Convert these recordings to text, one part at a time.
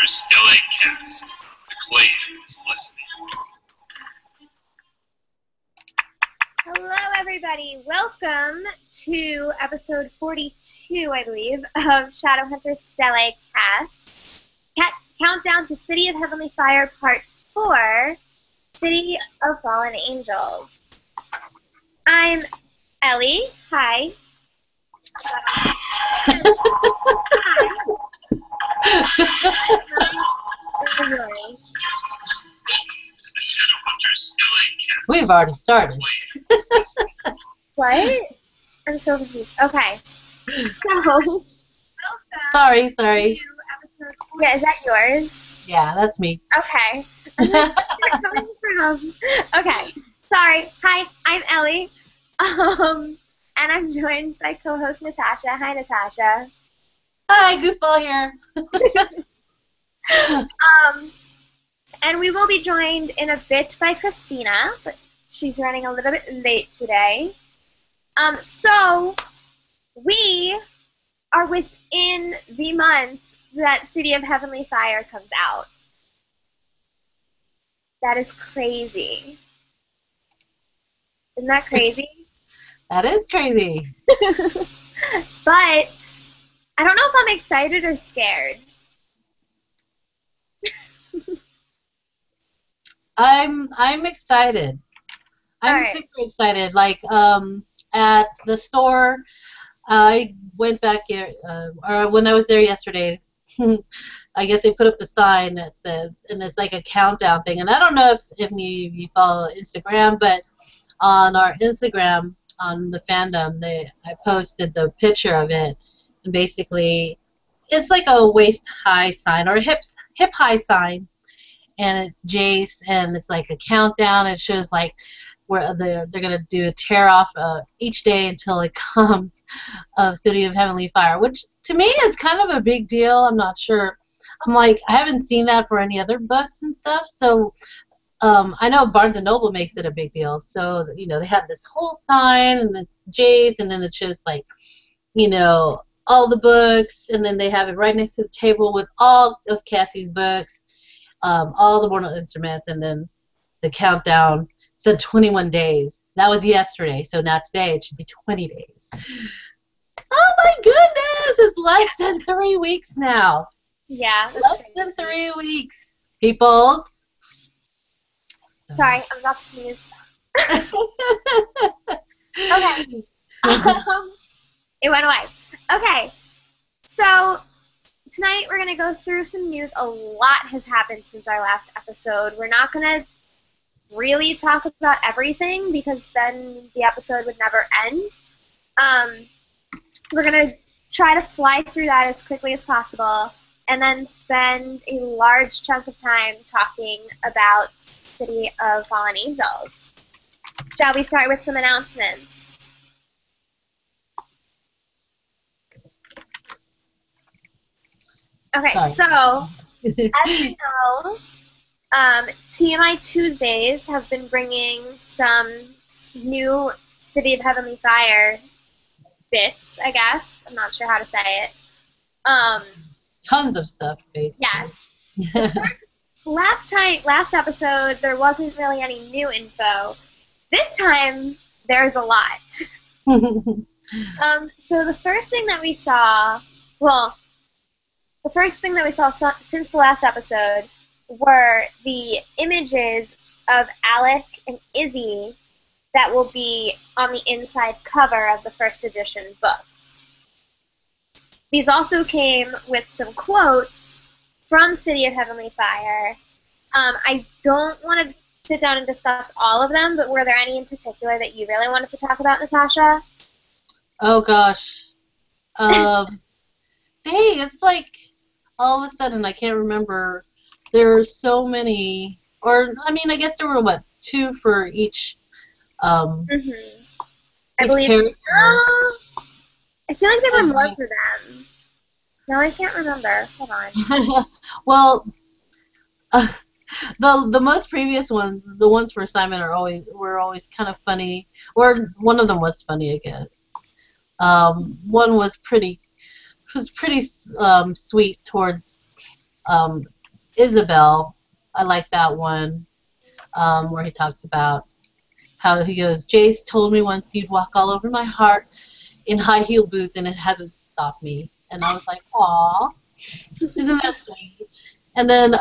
Shadowhunters SteleCast. The clan is listening. Hello, everybody. Welcome to episode 42, I believe, of Shadowhunters SteleCast. Countdown to City of Heavenly Fire Part 4, City of Fallen Angels. I'm Ellie. Hi. Hi. We've already started. What? I'm so confused. Okay. So, welcome. Sorry. Yeah, is that yours? Yeah, that's me. Okay. I'm like, where's it coming from? Okay. Sorry. Hi, I'm Ellie. And I'm joined by co-host Natasha. Hi, Natasha. Hi, Goofball here. And we will be joined in a bit by Christina, but she's running a little bit late today. So we are within the month that City of Heavenly Fire comes out. That is crazy. Isn't that crazy? That is crazy. But I don't know if I'm excited or scared. I'm excited. I'm right. super excited. Like at the store, I went back here, or when I was there yesterday. I guess they put up the sign that says, and it's like a countdown thing. And I don't know if you follow Instagram, but on our Instagram, on the fandom, I posted the picture of it, and basically, it's like a waist-high sign or a hip-high sign. And it's Jace, and it's like a countdown. It shows like where they're gonna do a tear off each day until it comes of City of Heavenly Fire, which to me is kind of a big deal. I'm not sure. I'm like, I haven't seen that for any other books and stuff. So I know Barnes and Noble makes it a big deal. So they have this whole sign, and it's Jace, and then it shows like all the books, and then they have it right next to the table with all of Cassie's books. All the mortal instruments, and then the countdown said 21 days. That was yesterday, so now today it should be 20 days. Oh my goodness! It's less than 3 weeks now. Yeah. Less than 3 weeks, peoples. Sorry, I'm about to sneeze. Okay. It went away. Okay. So tonight we're going to go through some news. A lot has happened since our last episode. We're not going to really talk about everything because then the episode would never end. We're going to try to fly through that as quickly as possible and then spend a large chunk of time talking about City of Fallen Angels. Shall we start with some announcements? Okay, Sorry. So, as you know, TMI Tuesdays have been bringing some new City of Heavenly Fire bits, I guess. I'm not sure how to say it. Tons of stuff, basically. Yes. Last episode, there wasn't really any new info. This time, there's a lot. So the first thing that we saw, since the last episode were the images of Alec and Izzy that will be on the inside cover of the first edition books. These also came with some quotes from City of Heavenly Fire. I don't want to sit down and discuss all of them, but were there any in particular that you really wanted to talk about, Natasha? Oh gosh. Dang, it's like all of a sudden I can't remember. There are so many, or I mean, I guess there were what, 2 for each. I each believe. character. I feel like there were more for them. No, I can't remember. Hold on. Well, the most previous ones, the ones for Simon were always kind of funny, or one of them was funny, I guess. One was pretty sweet towards Isabel. I like that one, where he talks about how he goes, Jace told me once you'd walk all over my heart in high heel boots, and it hasn't stopped me. And I was like, aw, isn't that sweet? And then,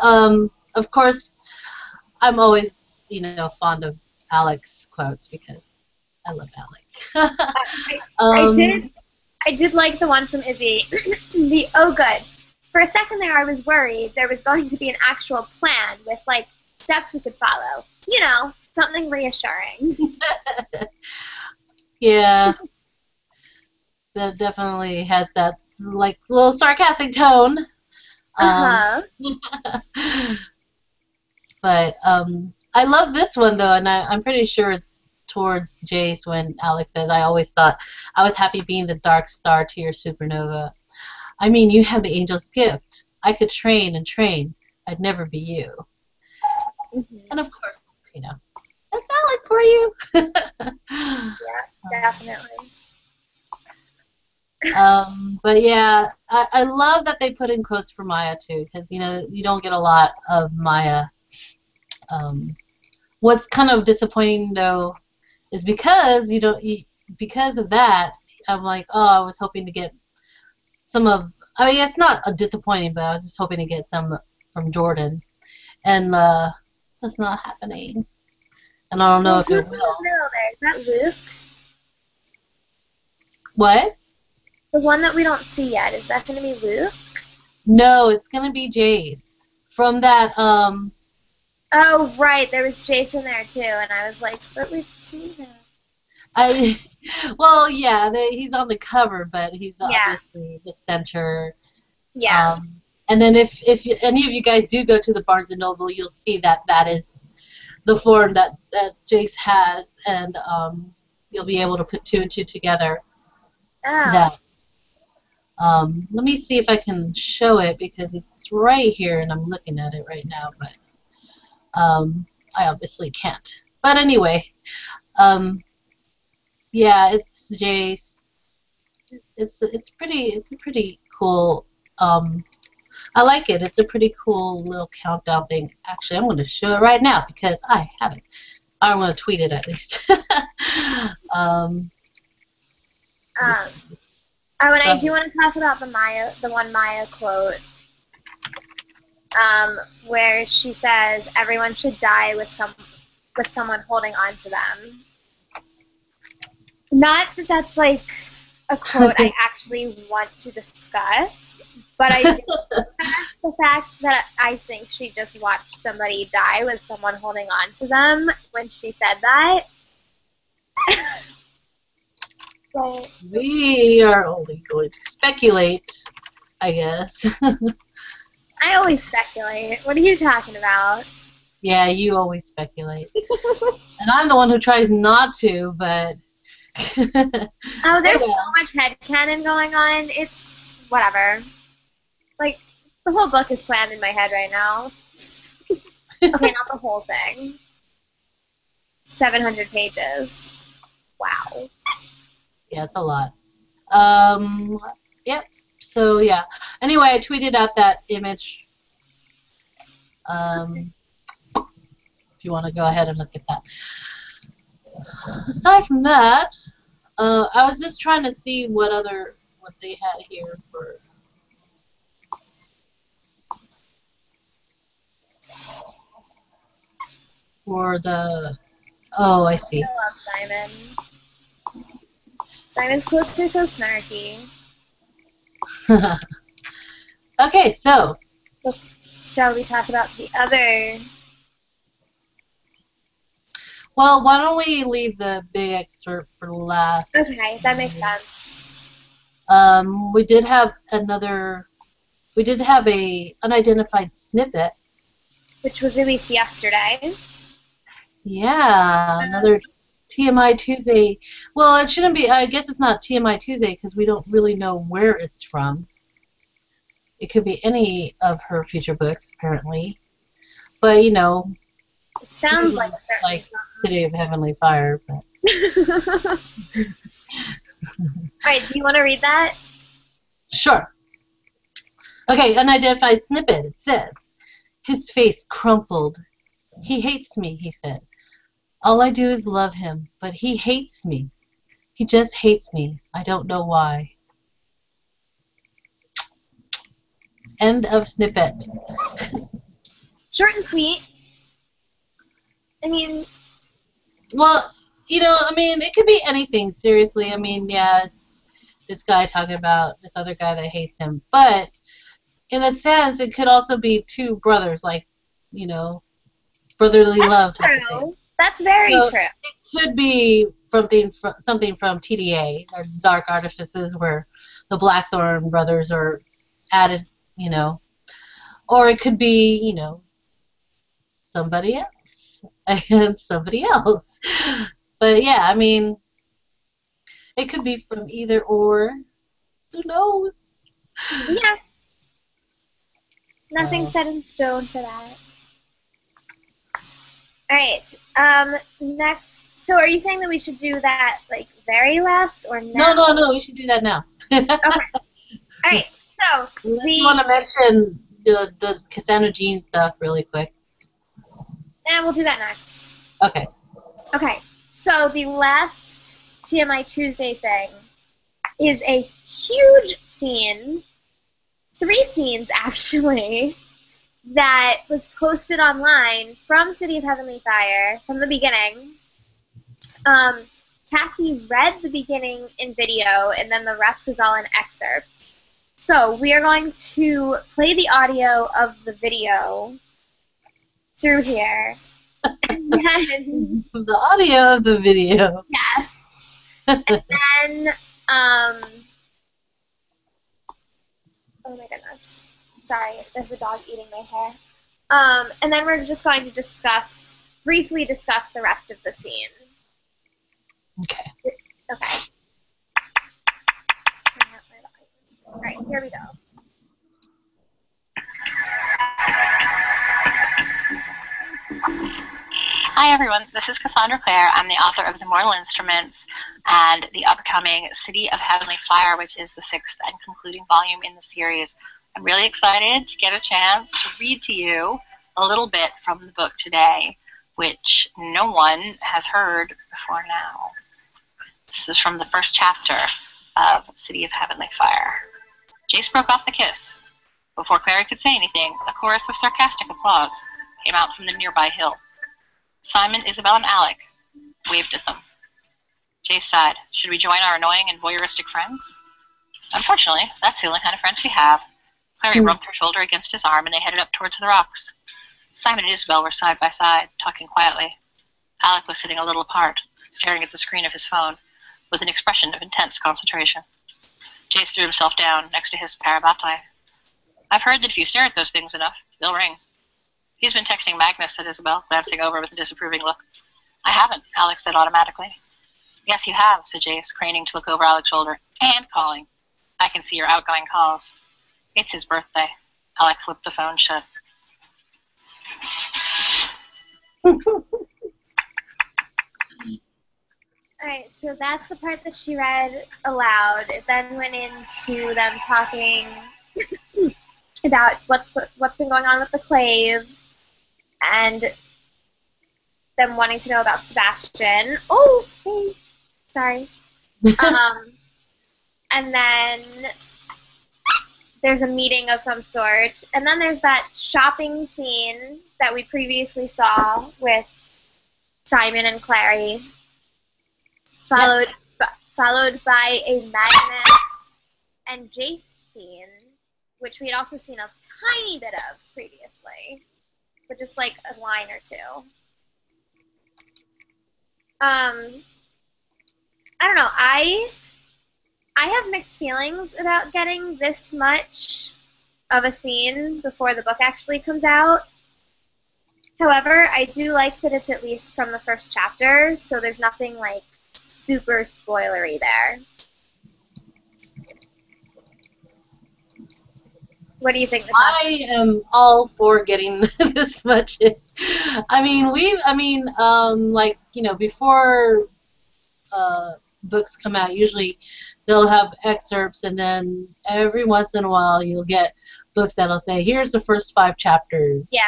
of course, I'm always, fond of Alex quotes because I love Alec. I did like the one from Izzy. The oh good. For a second there, I was worried there was going to be an actual plan with like steps we could follow. Something reassuring. Yeah, that definitely has that like little sarcastic tone. But I love this one though, and I'm pretty sure it's towards Jace when Alex says, "I always thought I was happy being the dark star to your supernova. I mean, you have the angel's gift. I could train and train. I'd never be you." And of course, that's Alec for you. Yeah, definitely. But yeah, I love that they put in quotes for Maya too, because you don't get a lot of Maya. What's kind of disappointing though is because because of that, I'm like, oh, I was hoping to get some of. I mean, it's not a disappointing, but I was just hoping to get some from Jordan, and that's not happening. And I don't know if it will. Who's in the middle there? Is that Luke? What? The one that we don't see yet, is that going to be Luke? No, it's going to be Jace. From that, Oh, right, there was Jason there too, and I was like, but we've seen him. Well, yeah, he's on the cover, but he's obviously the center. Yeah. And then if any of you guys do go to the Barnes & Noble, you'll see that is the form that Jace has, and you'll be able to put two and two together. Oh. That. Let me see if I can show it because it's right here and I'm looking at it right now, but I obviously can't. But anyway, yeah, it's Jace. It's a pretty cool. I like it. It's a pretty cool little countdown thing. Actually, I'm going to show it right now because I have it. I'm going to tweet it at least. And I do want to talk about the one Maya quote, where she says everyone should die with someone holding on to them. Not that that's like a quote I actually want to discuss, but I do discuss the fact that I think she just watched somebody die with someone holding on to them when she said that. But we are only going to speculate, I guess. I always speculate. What are you talking about? Yeah, you always speculate. And I'm the one who tries not to, but... Oh, there's so much headcanon going on. It's whatever. Like, the whole book is planned in my head right now. Okay, not the whole thing. 700 pages. Wow. Yeah, it's a lot. Yep. So, yeah. Anyway, I tweeted out that image. If you want to go ahead and look at that. Aside from that, I was just trying to see what they had here for the. Oh, I see. I love Simon. Simon's quotes are so snarky. Okay, so. Shall we talk about the other? Well, why don't we leave the big excerpt for last? Okay, that makes sense. We did have a unidentified snippet, which was released yesterday. Yeah, another TMI Tuesday. Well, it shouldn't be. I guess it's not TMI Tuesday because we don't really know where it's from. It could be any of her future books, apparently. But it sounds like a certain like City of Heavenly Fire. But. All right, do you want to read that? Sure. Okay, unidentified snippet. It says, His face crumpled. He hates me, he said. All I do is love him, but he hates me. He just hates me. I don't know why. End of snippet. Short and sweet. I mean, well, you know, I mean, it could be anything, seriously. I mean, yeah, it's this guy talking about this other guy that hates him. But in a sense, it could also be two brothers, like, you know, brotherly love type of thing. That's very true. It could be something from TDA, or Dark Artifices, where the Blackthorn brothers are added, you know. Or it could be, you know, somebody else and somebody else. But yeah, I mean, it could be from either or. Who knows? Yeah. Nothing set in stone for that. Alright, next. So are you saying that we should do that, like, very last or now? No, we should do that now. Okay. Alright, so I want to mention the Cassandra Jean stuff really quick. And we'll do that next. Okay. Okay, so the last TMI Tuesday thing is a huge scene, 3 scenes actually, that was posted online from City of Heavenly Fire from the beginning. Cassie read the beginning in video, and then the rest was all in excerpts. So we are going to play the audio of the video through here. And then, the audio of the video. yes. And then, oh my goodness. Sorry, there's a dog eating my hair. And then we're just going to briefly discuss the rest of the scene. Okay. Okay. All right, here we go. Hi everyone, this is Cassandra Clare. I'm the author of The Mortal Instruments and the upcoming City of Heavenly Fire, which is the 6th and concluding volume in the series. I'm really excited to get a chance to read to you a little bit from the book today, which no one has heard before now. This is from the first chapter of City of Heavenly Fire. Jace broke off the kiss. Before Clary could say anything, a chorus of sarcastic applause came out from the nearby hill. Simon, Isabel, and Alec waved at them. Jace sighed. Should we join our annoying and voyeuristic friends? Unfortunately, that's the only kind of friends we have. Clary rubbed her shoulder against his arm, and they headed up towards the rocks. Simon and Isabel were side by side, talking quietly. Alec was sitting a little apart, staring at the screen of his phone, with an expression of intense concentration. Jace threw himself down next to his parabatai. I've heard that if you stare at those things enough, they'll ring. He's been texting Magnus, said Isabel, glancing over with a disapproving look. I haven't, Alec said automatically. Yes, you have, said Jace, craning to look over Alec's shoulder. And calling. I can see your outgoing calls. It's his birthday. Alec flipped the phone shut. Alright, so that's the part that she read aloud. It then went into them talking about what's been going on with the clave, and them wanting to know about Sebastian. Oh, hey, sorry. And then there's a meeting of some sort, and then there's that shopping scene that we previously saw with Simon and Clary, followed by a Magnus and Jace scene, which we had also seen a tiny bit of previously, but just like a line or two. I don't know. I have mixed feelings about getting this much of a scene before the book actually comes out. However, I do like that it's at least from the first chapter, so there's nothing like super spoilery there. What do you think, Natasha? I am all for getting this much. Like, you know, before books come out, usually they'll have excerpts, and then every once in a while you'll get books that'll say, here's the first 5 chapters. Yeah.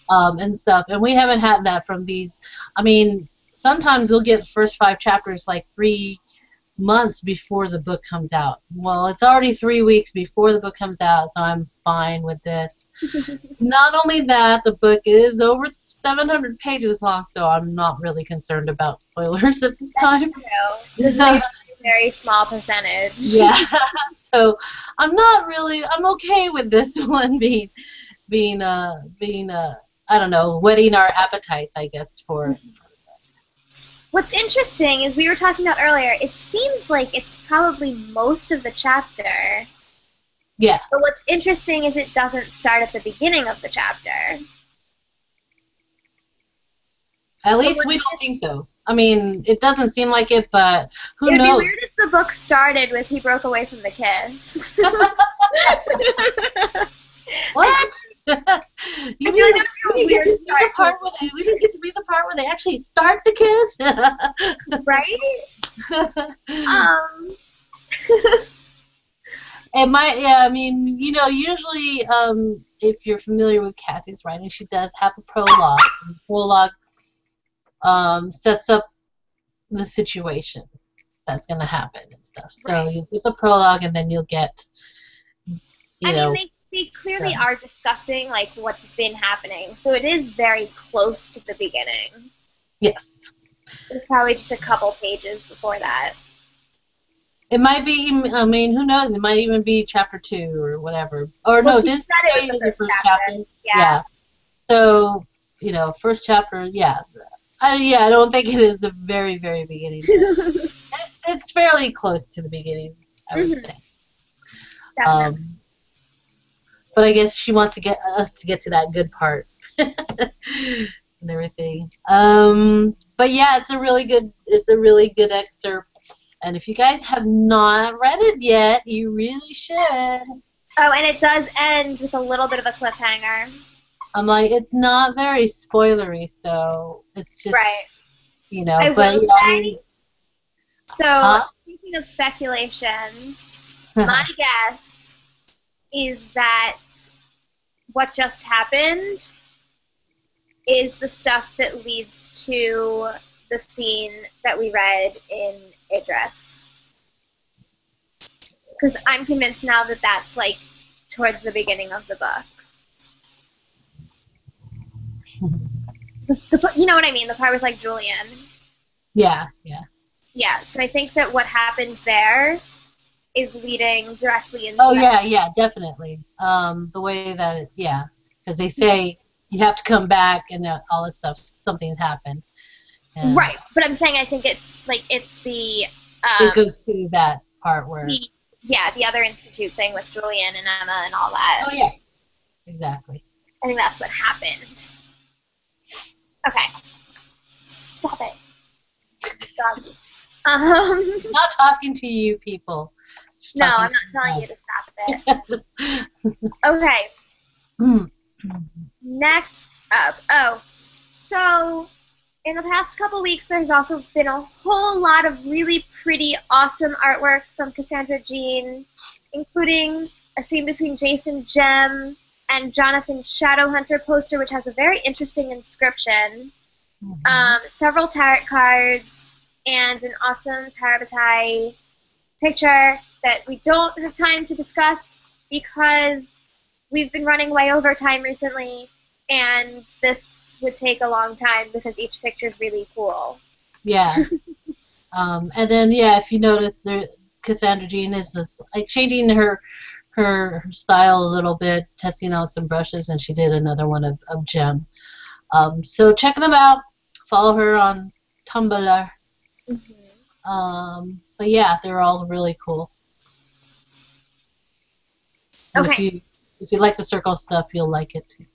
And stuff. And we haven't had that from these. I mean, sometimes we'll get the first 5 chapters like 3 months before the book comes out. Well, it's already 3 weeks before the book comes out, so I'm fine with this. Not only that, the book is over 700 pages long, so I'm not really concerned about spoilers at this time. That's true. This is like a very small percentage. Yeah. So I'm okay with this one being I don't know, whetting our appetites, I guess, for What's interesting is we were talking about earlier, it seems like it's probably most of the chapter. Yeah. But what's interesting is it doesn't start at the beginning of the chapter. At least we don't think so. I mean, it doesn't seem like it, but who knows? It would be weird if the book started with he broke away from the kiss. What? We didn't get to read the part where they actually start the kiss. Right? It might. Yeah. I mean, you know, usually, if you're familiar with Cassie's writing, she does have a prologue. And the prologue sets up the situation that's going to happen and stuff. So Right. you get the prologue, and then you'll get. You know, they clearly are discussing like what's been happening, so it is very close to the beginning. Yes. It's probably just a couple pages before that. It might be. I mean, who knows? It might even be chapter 2 or whatever. Or Well, no, she didn't said it say was the the first chapter. Yeah. Yeah. So you know, first chapter. Yeah. I don't think it is the very, very beginning. It's fairly close to the beginning, I would say. Definitely. But I guess she wants to get us to get to that good part and everything. But yeah, it's a really good excerpt. And if you guys have not read it yet, you really should. Oh, and it does end with a little bit of a cliffhanger. I'm like, it's not very spoilery, so it's just, Right. you know. I but will yeah, I say, mean, so speaking of speculation, my guess is that what just happened is the stuff that leads to the scene that we read in Idris. Because I'm convinced now that that's like towards the beginning of the book. You know what I mean? The part was like Julian. yeah. Yeah, so I think that what happened there is leading directly into Oh, that. yeah, definitely. The way that because they say you have to come back and all this stuff, something's happened. And Right, but I'm saying I think it's the it goes to that part where. the other institute thing with Julian and Emma and all that. Oh, yeah. Exactly. I think that's what happened. Okay. Stop it. Doggy. Not talking to you people. Just No, talking I'm not telling you to to stop it. Okay. Next up. So in the past couple weeks, there's also been a whole lot of really pretty, awesome artwork from Cassandra Jean, including a scene between Jason Gem and Jonathan's Shadowhunter poster, which has a very interesting inscription, several tarot cards, and an awesome Parabatai picture that we don't have time to discuss because we've been running way over time recently, and this would take a long time because each picture is really cool. Yeah. And then, if you notice, Cassandra Jean is like changing her style a little bit, testing out some brushes, and she did another one of Gem. So check them out. Follow her on Tumblr. But yeah, they're all really cool. And Okay. if you like the circle stuff, you'll like it too.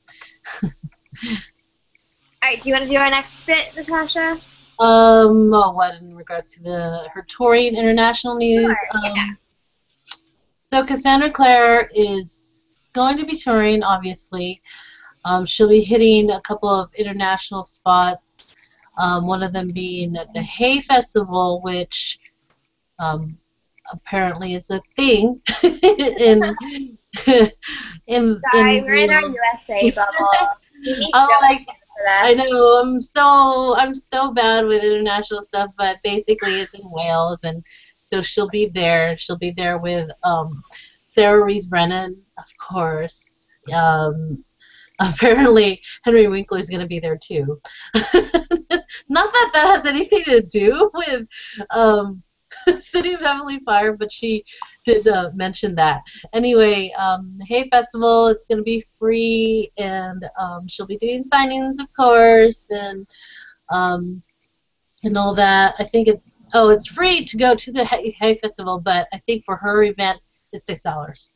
Alright, do you want to do our next bit, Natasha? What in regards to her touring international news? Sure, yeah. So Cassandra Clare is going to be touring, obviously. She'll be hitting a couple of international spots, one of them being at the Hay Festival, which apparently is a thing Sorry, we're in our USA bubble. We need I'm Joey like, for that. I know I'm so bad with international stuff, but basically it's in Wales, and so she'll be there. She'll be there with Sarah Rees Brennan, of course. Apparently Henry Winkler is going to be there too. Not that that has anything to do with City of Heavenly Fire, but she did mention that. Anyway, the Hay Festival, it's going to be free, and she'll be doing signings, of course, and all that. I think it's free to go to the Hay Festival, but I think for her event it's $6.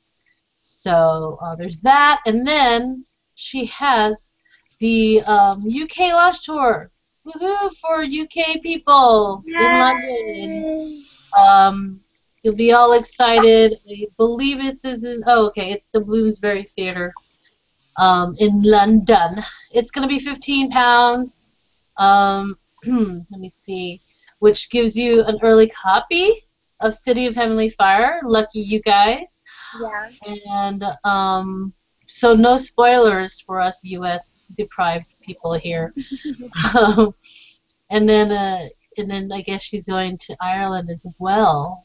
So there's that, and then she has the UK launch tour. Woohoo for UK people in London. You'll be all excited. I believe this is it's the Bloomsbury Theatre in London. It's going to be £15. Let me see, which gives you an early copy of City of Heavenly Fire. Lucky you guys. Yeah. And so no spoilers for us U.S. deprived people here. And then I guess she's going to Ireland as well.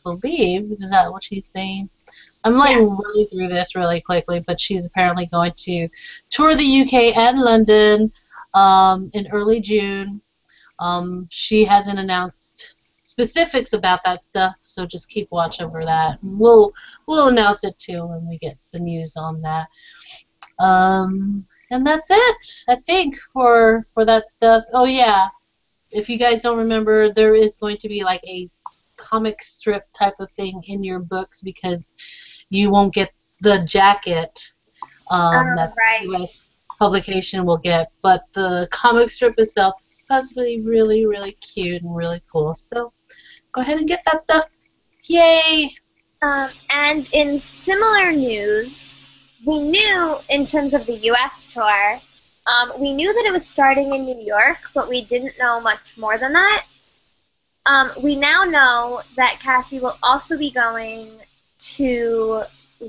I believe, is that what she's saying? I'm running through this really quickly, but she's apparently going to tour the UK and London in early June. She hasn't announced specifics about that stuff, so just keep watch over that. And we'll announce it too when we get the news on that. And that's it, I think, for that stuff. Oh yeah, if you guys don't remember, there is going to be like a comic strip type of thing in your books, because you won't get the jacket that the US publication will get, but the comic strip itself is supposed to be really, really cute and really cool. So go ahead and get that stuff. Yay! And in similar news, we knew, in terms of the U.S. tour, we knew that it was starting in New York, but we didn't know much more than that. We now know that Cassie will also be going to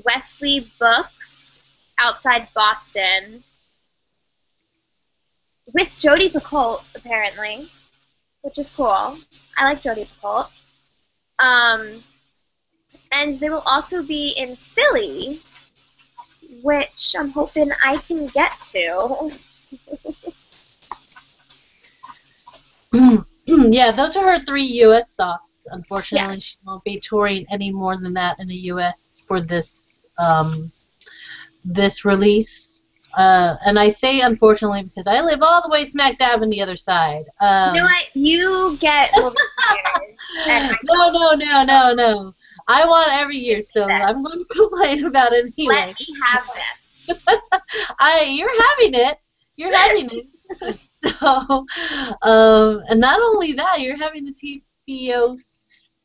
Wesley Books outside Boston with Jodi Picoult, apparently, which is cool. I like Jodi Picoult. And they will also be in Philly, which I'm hoping I can get to. Yeah, those are her 3 U.S. stops. Unfortunately, Yes. she won't be touring any more than that in the U.S. for this this release. And I say unfortunately because I live all the way smack dab on the other side. You know what? You get movie theaters. And No. I want it every year, so I'm going to complain about it anyway. let me have this. You're having it. You're having it. So, and not only that, you're having the TPOs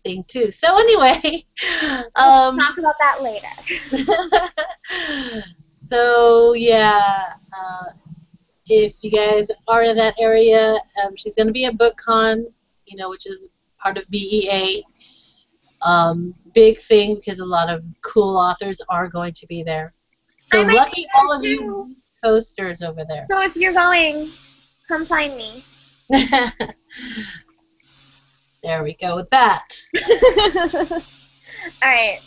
thing too. So anyway, We'll talk about that later. So yeah, if you guys are in that area, she's going to be at BookCon, which is part of BEA. Big thing, because a lot of cool authors are going to be there. So I might lucky be there all of too. you posters over there. So if you're going, come find me. There we go with that. All right.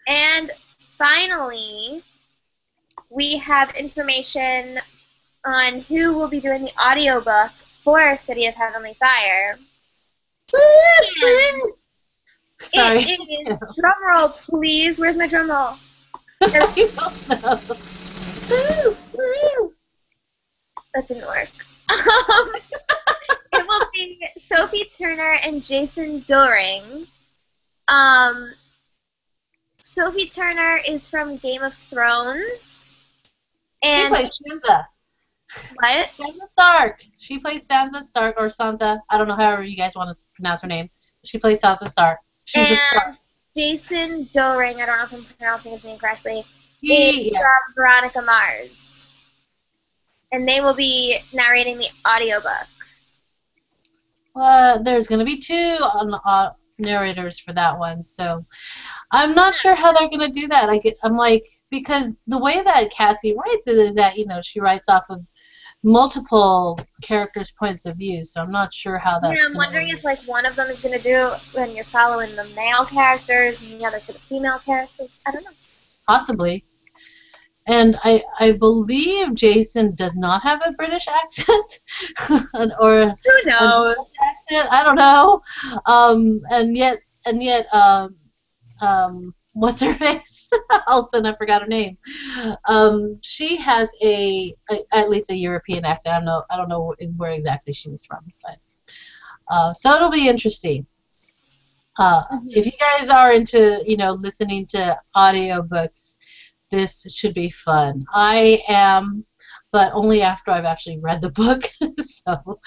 And finally, we have information on who will be doing the audiobook for City of Heavenly Fire. Sorry. It is, drum roll, please. Where's my drum roll? I don't know. That didn't work. It will be Sophie Turner and Jason Doering. Sophie Turner is from Game of Thrones. And She plays Sansa. what? Sansa Stark. She plays Sansa Stark, or Sansa. I don't know however you guys want to pronounce her name. She plays Sansa Stark. She's a Stark. Jason Doering, I don't know if I'm pronouncing his name correctly, is from Veronica Mars. And they will be narrating the audiobook. There's going to be 2 on narrators for that one. So I'm not sure how they're gonna do that. I'm like, because the way that Cassie writes it is that, you know, she writes off of multiple characters' points of view. So I'm not sure how that's. Yeah, I'm wondering if like one of them is gonna do when you're following the male characters and the other for the female characters. I don't know. Possibly. And I believe Jason does not have a British accent, or Who knows? accent. I don't know. And yet, what's her face? All of a sudden, I forgot her name. She has at least a European accent. I don't know where exactly she's from, but so it'll be interesting. If you guys are into, you know, listening to audiobooks, this should be fun. I am, but only after I've actually read the book. So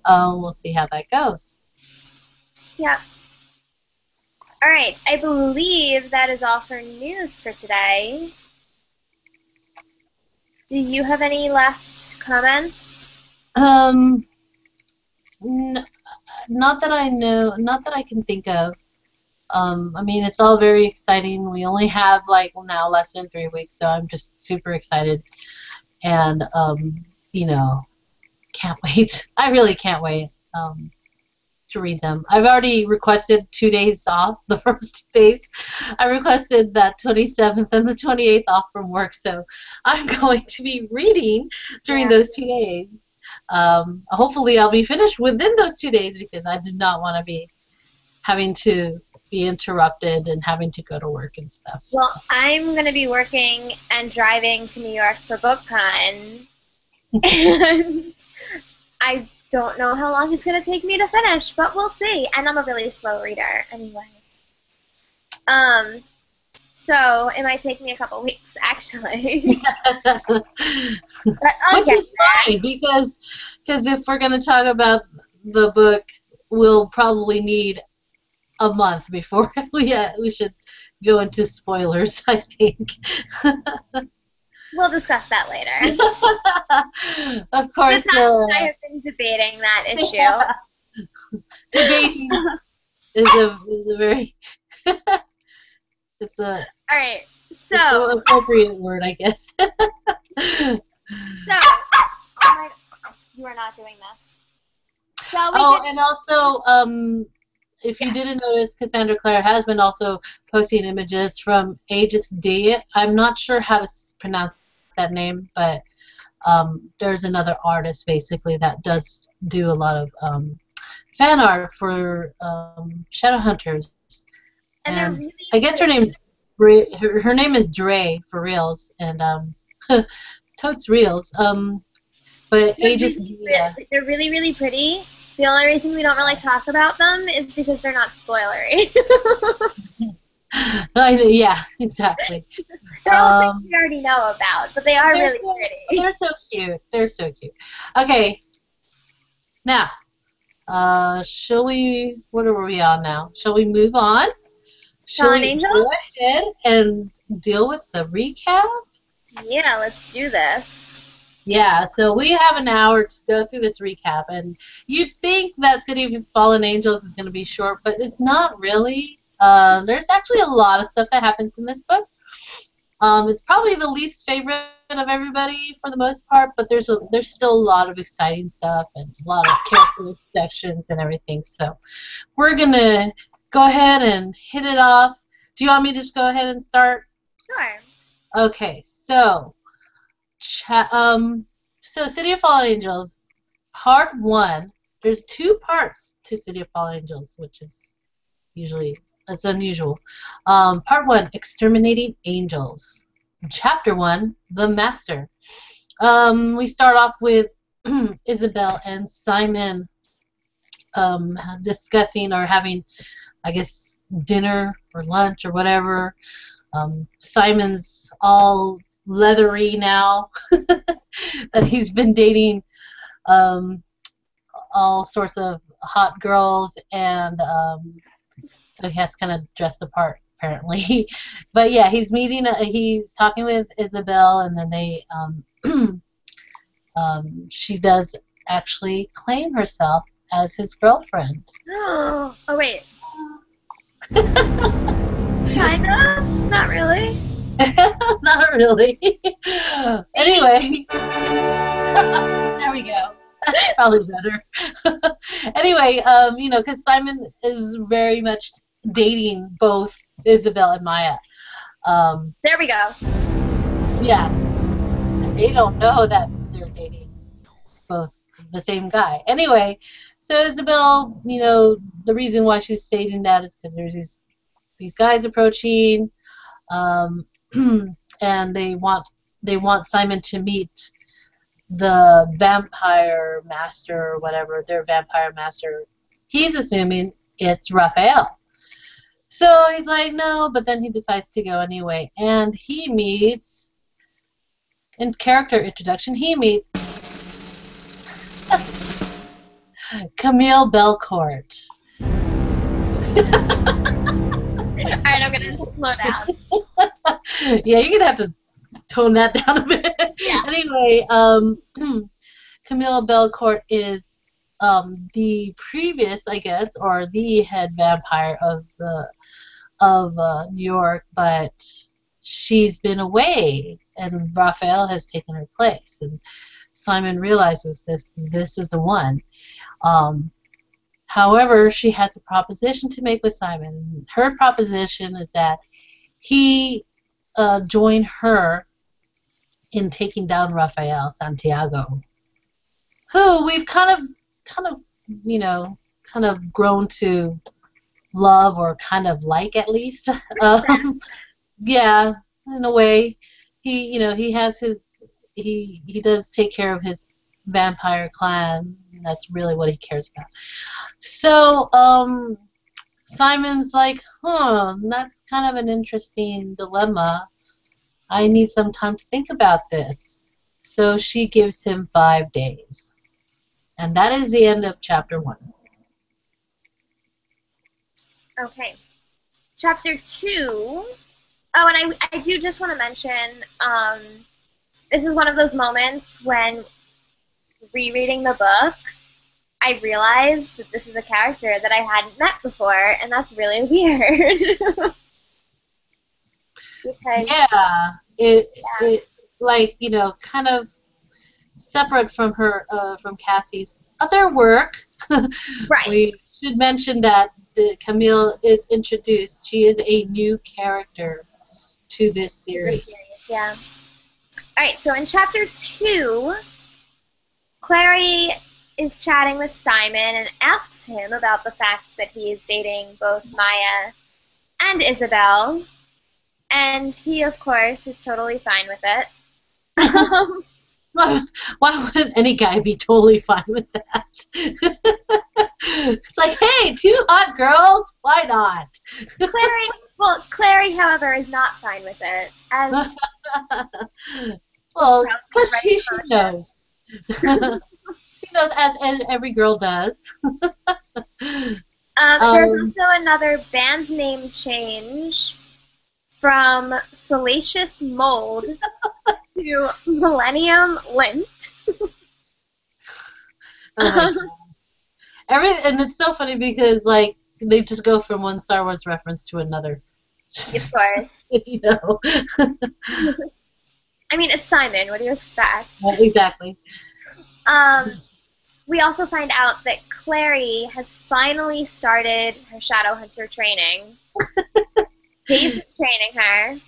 we'll see how that goes. Yeah. All right. I believe that is all for news for today. Do you have any last comments? Not that I know, not that I can think of. I mean, it's all very exciting. We only have like now less than 3 weeks, so I'm just super excited, and you know, can't wait. I really can't wait to read them. I've already requested 2 days off. The first 2 days, I requested that 27th and the 28th off from work, so I'm going to be reading during those 2 days. Hopefully, I'll be finished within those 2 days because I do not want to be having to be interrupted and having to go to work and stuff. Well, I'm going to be working and driving to New York for BookCon, and I don't know how long it's going to take me to finish, but we'll see. And I'm a really slow reader anyway. So it might take me a couple weeks, actually. But which is fine, because if we're going to talk about the book, we'll probably need a month before we should go into spoilers, I think. We'll discuss that later. Of course. Natasha and I have been debating that issue. Debating is a very it's a all right. So it's an appropriate word, I guess. So, oh my, you are not doing this. Shall we? And also, if you didn't notice, Cassandra Clare has been also posting images from Aegis D. I'm not sure how to pronounce that name, but there's another artist basically that does do a lot of fan art for Shadowhunters. And really I guess her name is her name is Dre for reals, and totes reals. But Aegis D. They're really, really pretty. The only reason we don't really talk about them is because they're not spoilery. Yeah, exactly. They're all things we already know about, but they are really pretty. They're so cute. They're so cute. Okay. Now, shall we? What are we on now? Shall we move on? Shall we go ahead and deal with the recap? Yeah, let's do this. Yeah, so we have an hour to go through this recap, and you'd think that City of Fallen Angels is going to be short, but it's not really. There's actually a lot of stuff that happens in this book. It's probably the least favorite of everybody for the most part, but there's still a lot of exciting stuff and a lot of character sections and everything. So we're going to go ahead and hit it off. Do you want me to just go ahead and start? Sure. Okay, so City of Fallen Angels, Part 1. There's 2 parts to City of Fallen Angels, which is it's unusual. Part 1, Exterminating Angels. Chapter 1, The Master. We start off with Isabel and Simon discussing or having, I guess, dinner or lunch or whatever. Simon's all leathery now that he's been dating all sorts of hot girls, and so he has kind of dressed the part apparently. But yeah, he's talking with Isabel, and then they she does actually claim herself as his girlfriend. Oh wait. Kinda? Not really. Not really. Anyway. There we go. That's probably better. Anyway, you know, because Simon is very much dating both Isabel and Maya. There we go. Yeah. And they don't know that they're dating both the same guy. Anyway, so Isabel, you know, the reason why she's stating that is because there's these guys approaching, and they want Simon to meet the vampire master or whatever, their vampire master. He's assuming it's Raphael. So he's like, no, but then he decides to go anyway. And he meets, in character introduction, he meets Camille Belcourt. Alright, I'm gonna slow down. Yeah, you're gonna have to tone that down a bit. Yeah. Anyway, Camille Belcourt is the previous, I guess, or the head vampire of New York, but she's been away, and Raphael has taken her place, and Simon realizes this is the one. However, she has a proposition to make with Simon. Her proposition is that he join her in taking down Rafael Santiago, who we've kind of you know, kind of grown to love, or kind of like, at least. Yeah, in a way. He, you know, he has his, he does take care of his vampire clan. That's really what he cares about. So Simon's like, that's kind of an interesting dilemma. I need some time to think about this. So she gives him 5 days. And that is the end of chapter 1. Okay. Chapter 2. Oh, and I do just want to mention, this is one of those moments when rereading the book, I realized that this is a character that I hadn't met before, and that's really weird. Because, it like, you know, kind of separate from her, from Cassie's other work. right. We should mention that Camille is introduced. She is a new character to this series. Yeah. All right, so in chapter 2, Clary is chatting with Simon and asks him about the fact that he is dating both Maya and Isabel, and he, of course, is totally fine with it. Why wouldn't any guy be totally fine with that? It's like, hey, 2 hot girls, why not? Clary, however, is not fine with it. As well, because she knows. She knows, as every girl does. There's also another band name change from Salacious Mold to Millennium Lint. And it's so funny because, like, they just go from one Star Wars reference to another. Of course. You know. I mean, it's Simon. What do you expect? Yeah, exactly. We also find out that Clary has finally started her Shadowhunter training. Hayes is training her,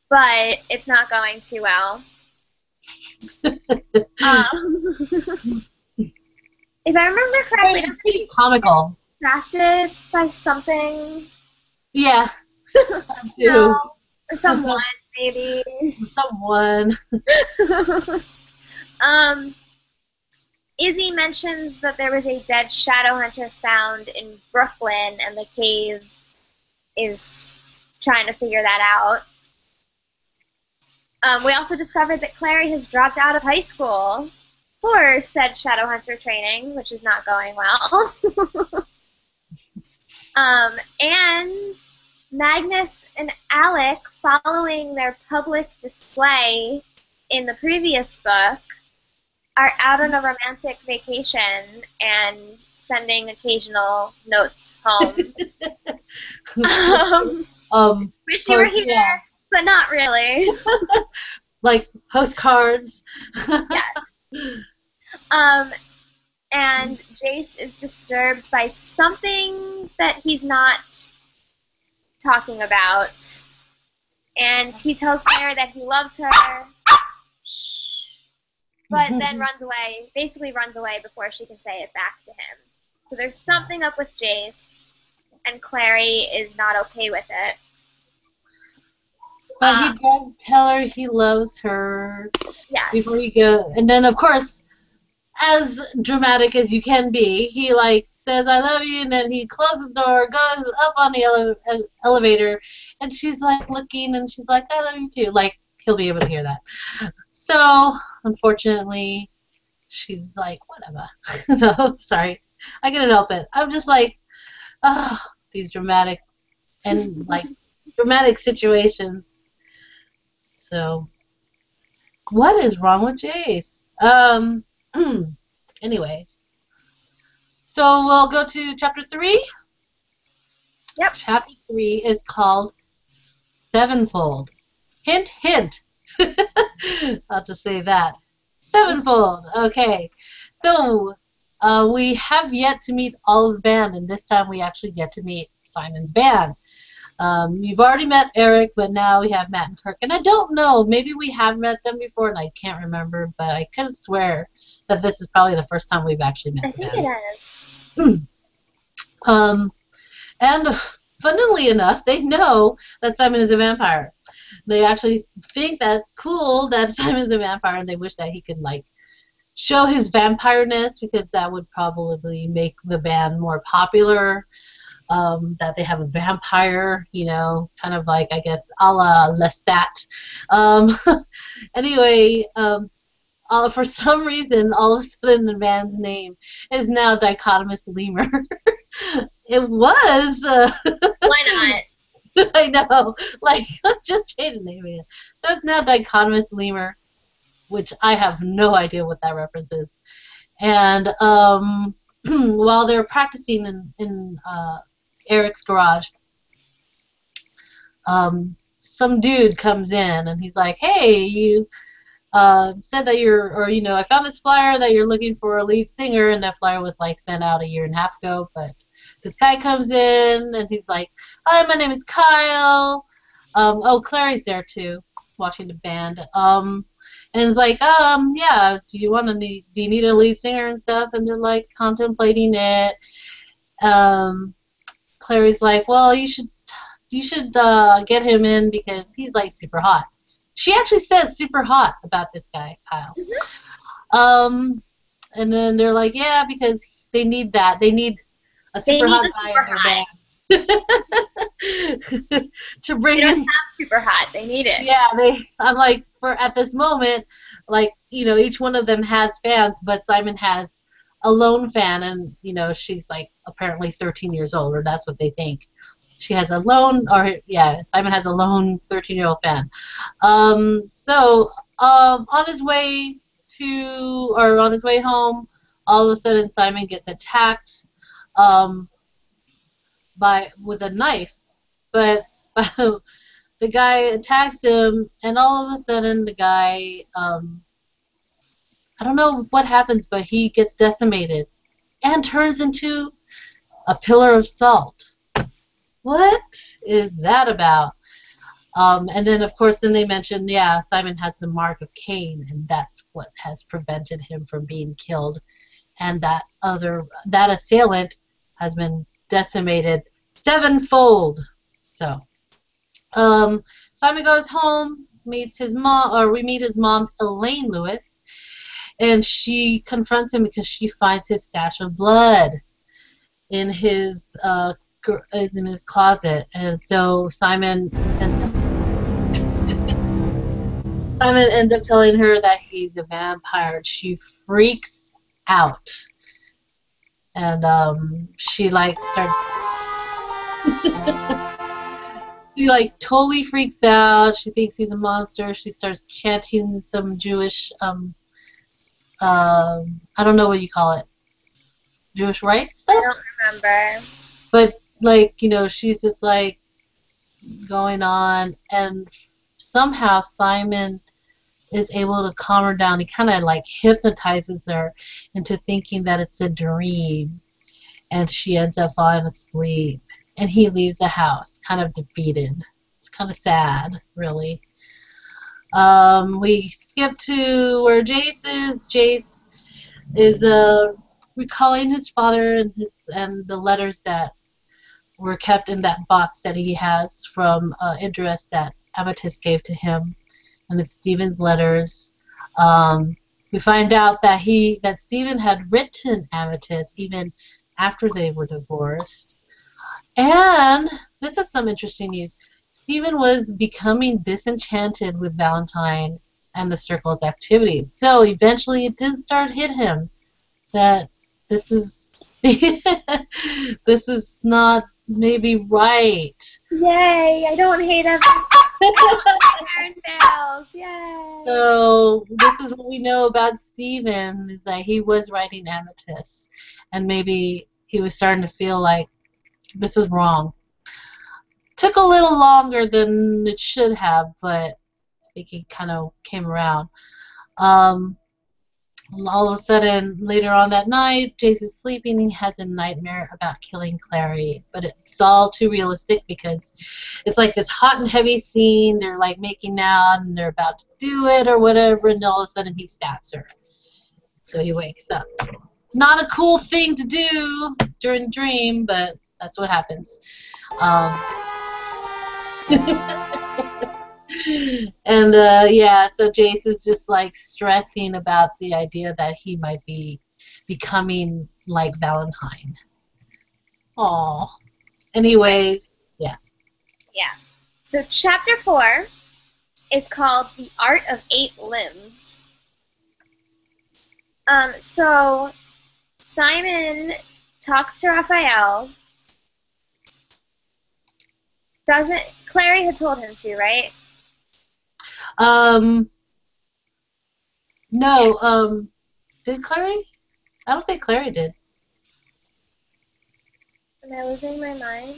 but it's not going too well. If I remember correctly, it's pretty comical. Distracted by something. Yeah. Too. No, or someone, maybe. Someone. Izzy mentions that there was a dead Shadowhunter found in Brooklyn, and the cave is trying to figure that out. We also discovered that Clary has dropped out of high school for said Shadowhunter training, which is not going well. And Magnus and Alec, following their public display in the previous book, are out on a romantic vacation and sending occasional notes home. Wish you were here, yeah. but not really. Like postcards. Yes. And Jace is disturbed by something that he's not talking about. And he tells Claire that he loves her, but then runs away, basically runs away before she can say it back to him. So there's something up with Jace, and Clary is not okay with it. But he does tell her he loves her. Yes. Before he goes. And then, of course, as dramatic as you can be, he, like, says, I love you, and then he closes the door, goes up on the elevator, and she's, like, looking, and she's like, I love you too. Like, he'll be able to hear that. So, unfortunately, she's like, whatever. No, sorry. I couldn't help it. I'm just like, oh, these dramatic and, like, dramatic situations. So, what is wrong with Jace? Anyways. So we'll go to chapter 3. Yep. Chapter 3 is called Sevenfold. Hint, hint. I'll just say that. Sevenfold. Okay. So we have yet to meet all of the band, and this time we actually get to meet Simon's band. You've already met Eric, but now we have Matt and Kirk. And I don't know, maybe we have met them before, and I can't remember, but I could swear that this is probably the first time we've actually met them. I think it is. And funnily enough, they know that Simon is a vampire. They actually think that's cool that Simon's a vampire, and they wish that he could, like, show his vampireness, because that would probably make the band more popular. That they have a vampire, you know, kind of like, I guess, a la Lestat. Anyway, for some reason, all of a sudden the band's name is now Dichotomous Lemur. It was. Why not? I know. Like, let's just change the name again. So it's now Dichotomous Lemur, which I have no idea what that reference is. And while they're practicing in Eric's garage, some dude comes in and he's like, hey, you said that I found this flyer that you're looking for a lead singer, and that flyer was, like, sent out a year and a half ago, but this guy comes in and he's like, hi, my name is Kyle. Oh, Clary's there too, watching the band. And it's like, yeah, do you need a lead singer and stuff? And they're, like, contemplating it. Clary's like, well, you should get him in because he's, like, super hot. She actually says super hot about this guy, Kyle. Mm-hmm. And then they're like, yeah, because they need that. They need a super hot guy in their band. To bring they don't in. have super hot. They need it. Yeah, I'm like, at this moment, like, you know, each one of them has fans, but Simon has a lone fan, and, you know, she's, like, apparently 13 years old, or that's what they think. She has a lone, Simon has a lone 13-year-old fan. So on his way home, all of a sudden Simon gets attacked with a knife, but the guy attacks him, and all of a sudden the guy, I don't know what happens, but he gets decimated and turns into a pillar of salt. What is that about? And then, of course, they mention, yeah, Simon has the mark of Cain, and that's what has prevented him from being killed. And that assailant has been decimated sevenfold. So, Simon goes home, meets his mom, or we meet his mom, Elaine Lewis, and she confronts him because she finds his stash of blood in his closet, and so Simon ends up telling her that he's a vampire. She freaks out, and she, like, starts she, like, totally freaks out. She thinks he's a monster. She starts chanting some Jewish I don't know what you call it, Jewish rites I stuff. don't remember. But like, she's just like going on, and somehow Simon is able to calm her down. He kind of like hypnotizes her into thinking that it's a dream, and she ends up falling asleep. And he leaves the house, kind of defeated. It's kind of sad, really. We skip to where Jace is. Jace is recalling his father and the letters that were kept in that box that he has from Idris that Amethyst gave to him, and it's Stephen's letters. We find out that Stephen had written Amethyst even after they were divorced. And this is some interesting news. Stephen was becoming disenchanted with Valentine and the Circle's activities. So eventually it did start hit him that this is this is not maybe right. Yay! I don't hate him. Nails. Yay! So this is what we know about Stephen, is that he was writing Amethyst, and maybe he was starting to feel like this is wrong. Took a little longer than it should have, but I think he kind of came around. All of a sudden, later on that night, Jace is sleeping. He has a nightmare about killing Clary, but it's all too realistic because it's like this hot and heavy scene. They're like making out, and they're about to do it or whatever, and all of a sudden he stabs her. So he wakes up. Not a cool thing to do during a dream, but that's what happens. And yeah, so Jace is just like stressing about the idea that he might be becoming like Valentine. Aww. Anyways, yeah. Yeah. So chapter 4 is called The Art of 8 Limbs. So Simon talks to Raphael. Clary had told him to, right? No, did Clary? I don't think Clary did. Am I losing my mind?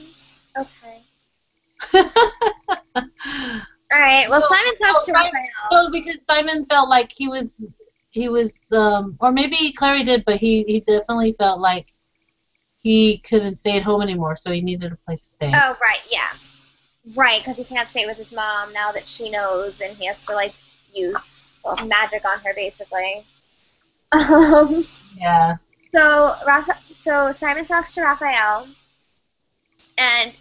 Okay. Alright, well, Simon talks to Raphael. No, because Simon felt like he was, or maybe Clary did, but he definitely felt like he couldn't stay at home anymore, so he needed a place to stay. Oh, right, yeah. Right, because he can't stay with his mom now that she knows, and he has to, like, use magic on her, basically. Yeah. So Simon talks to Raphael, and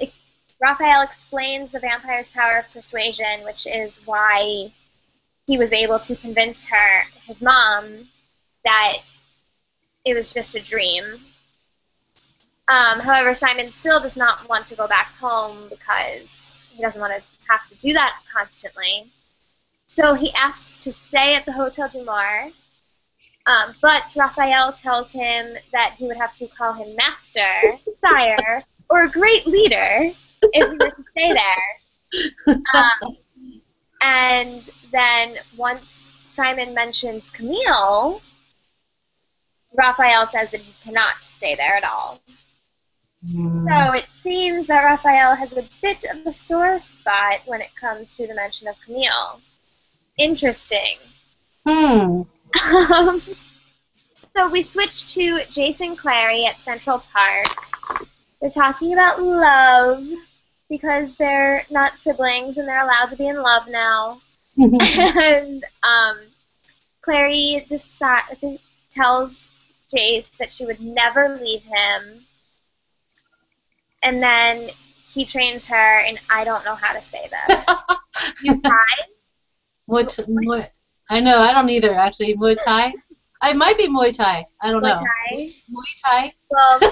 Raphael explains the vampire's power of persuasion, which is why he was able to convince his mom, that it was just a dream. However, Simon still does not want to go back home because he doesn't want to have to do that constantly. So he asks to stay at the Hotel du Mar, but Raphael tells him that he would have to call him master, sire, or great leader if he were to stay there. And then once Simon mentions Camille, Raphael says that he cannot stay there at all. So it seems that Raphael has a bit of a sore spot when it comes to the mention of Camille. Interesting. So we switch to Jace and Clary at Central Park. They're talking about love because they're not siblings and they're allowed to be in love now. And Clary tells Jace that she would never leave him. And then he trains her, and I don't know how to say this. Muay Thai? I know, I don't either, actually. Muay Thai? It might be Muay Thai. I don't know. Thai? Muay Thai? Well, the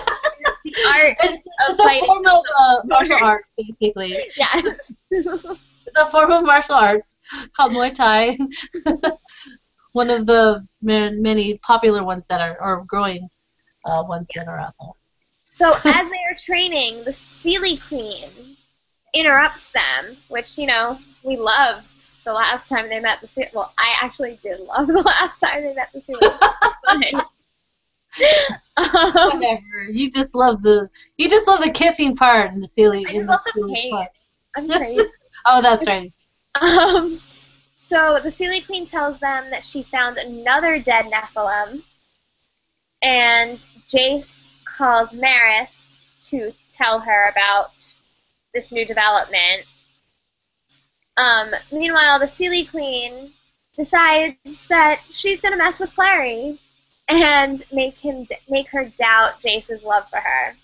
art it's of a form of martial arts, basically. Yes. It's a form of martial arts called Muay Thai. One of the many popular ones that are, or growing ones that are out there. So as they are training, the Sealy Queen interrupts them, which, you know, we loved the last time they met the Seal. Well, I actually did love the last time they met the Seal. Whatever. You just love the kissing part in the Sealy. I just love the pain. I'm crazy. Oh, that's right. So the Sealy Queen tells them that she found another dead Nephilim, and Jace calls Maris to tell her about this new development. Meanwhile, the Sealy Queen decides that she's going to mess with Clary and make her doubt Jace's love for her.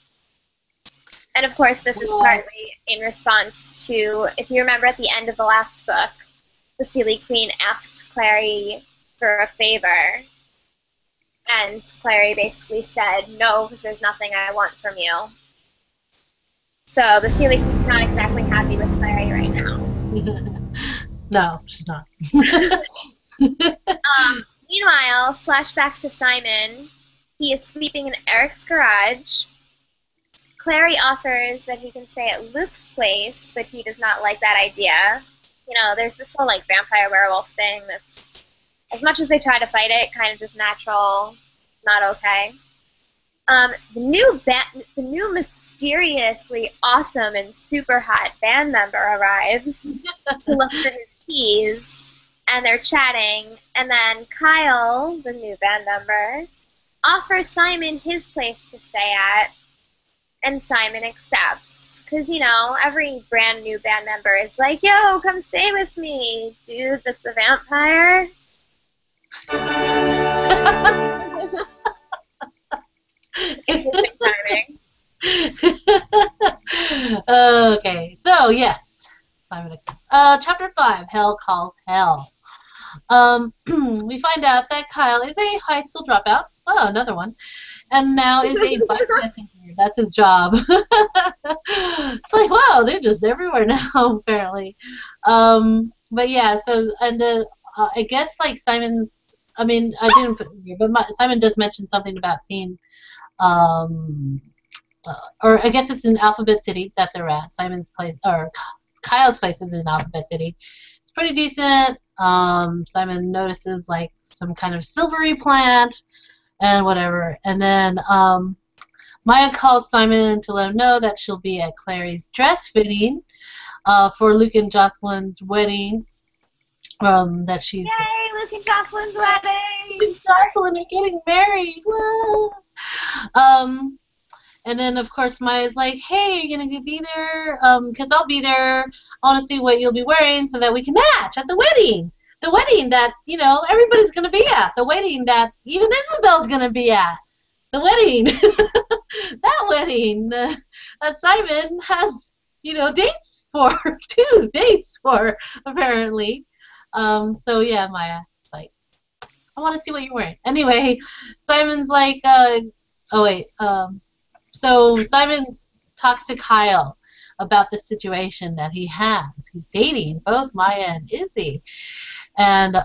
And of course, this is partly in response to, if you remember at the end of the last book, the Sealy Queen asked Clary for a favor, and Clary basically said, no, because there's nothing I want from you. So the Sealy Queen's not exactly happy with Clary right now. No, she's not. Meanwhile, flashback to Simon. He is sleeping in Eric's garage. Clary offers that he can stay at Luke's place, but he does not like that idea. You know, there's this whole, like, vampire-werewolf thing that's, as much as they try to fight it, kind of just natural, not okay. The new mysteriously awesome and super hot band member arrives to look for his keys, and they're chatting, and then Kyle, the new band member, offers Simon his place to stay at, and Simon accepts. Because, you know, every brand new band member is like, yo, come stay with me, dude that's a vampire. Interesting timing. Okay, so yes, Simon accepts. Chapter 5, Hell Calls Hell. We find out that Kyle is a high school dropout. Oh, another one. And now is a bike messenger. That's his job. It's like, wow, they're just everywhere now, apparently. But yeah, so, and I guess, like, Simon's, I mean, I didn't put it here, but Simon does mention something about seeing, or I guess it's in Alphabet City that they're at. Simon's place, or Kyle's place is in Alphabet City. It's pretty decent. Simon notices, like, some kind of silvery plant and whatever. And then Maya calls Simon to let him know that she'll be at Clary's dress fitting for Luke and Jocelyn's wedding. That she's... Yay, Luke and Jocelyn's wedding! Luke and Jocelyn are getting married! Woo! And then, of course, Maya's like, hey, are you going to be there? Because I'll be there. I want to see what you'll be wearing so that we can match at the wedding. The wedding that, you know, everybody's going to be at. The wedding that even Isabel's going to be at. The wedding. That wedding that Simon has, you know, dates for. 2 dates for, apparently. So, yeah, Maya. It's like, I want to see what you're wearing. Anyway, Simon's like, so Simon talks to Kyle about the situation that he has. He's dating both Maya and Izzy. And,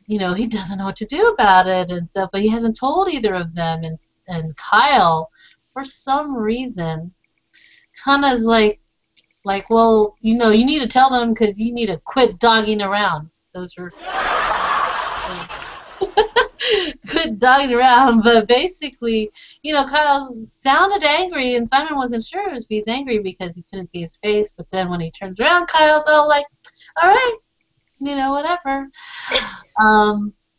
you know, he doesn't know what to do about it and stuff, but he hasn't told either of them. And Kyle, for some reason, kind of like, well, you know, you need to tell them because you need to quit dogging around. Those were... Quit dogging around, but basically, you know, Kyle sounded angry, and Simon wasn't sure if he's angry because he couldn't see his face, but then when he turns around, Kyle's all like, all right, you know, whatever.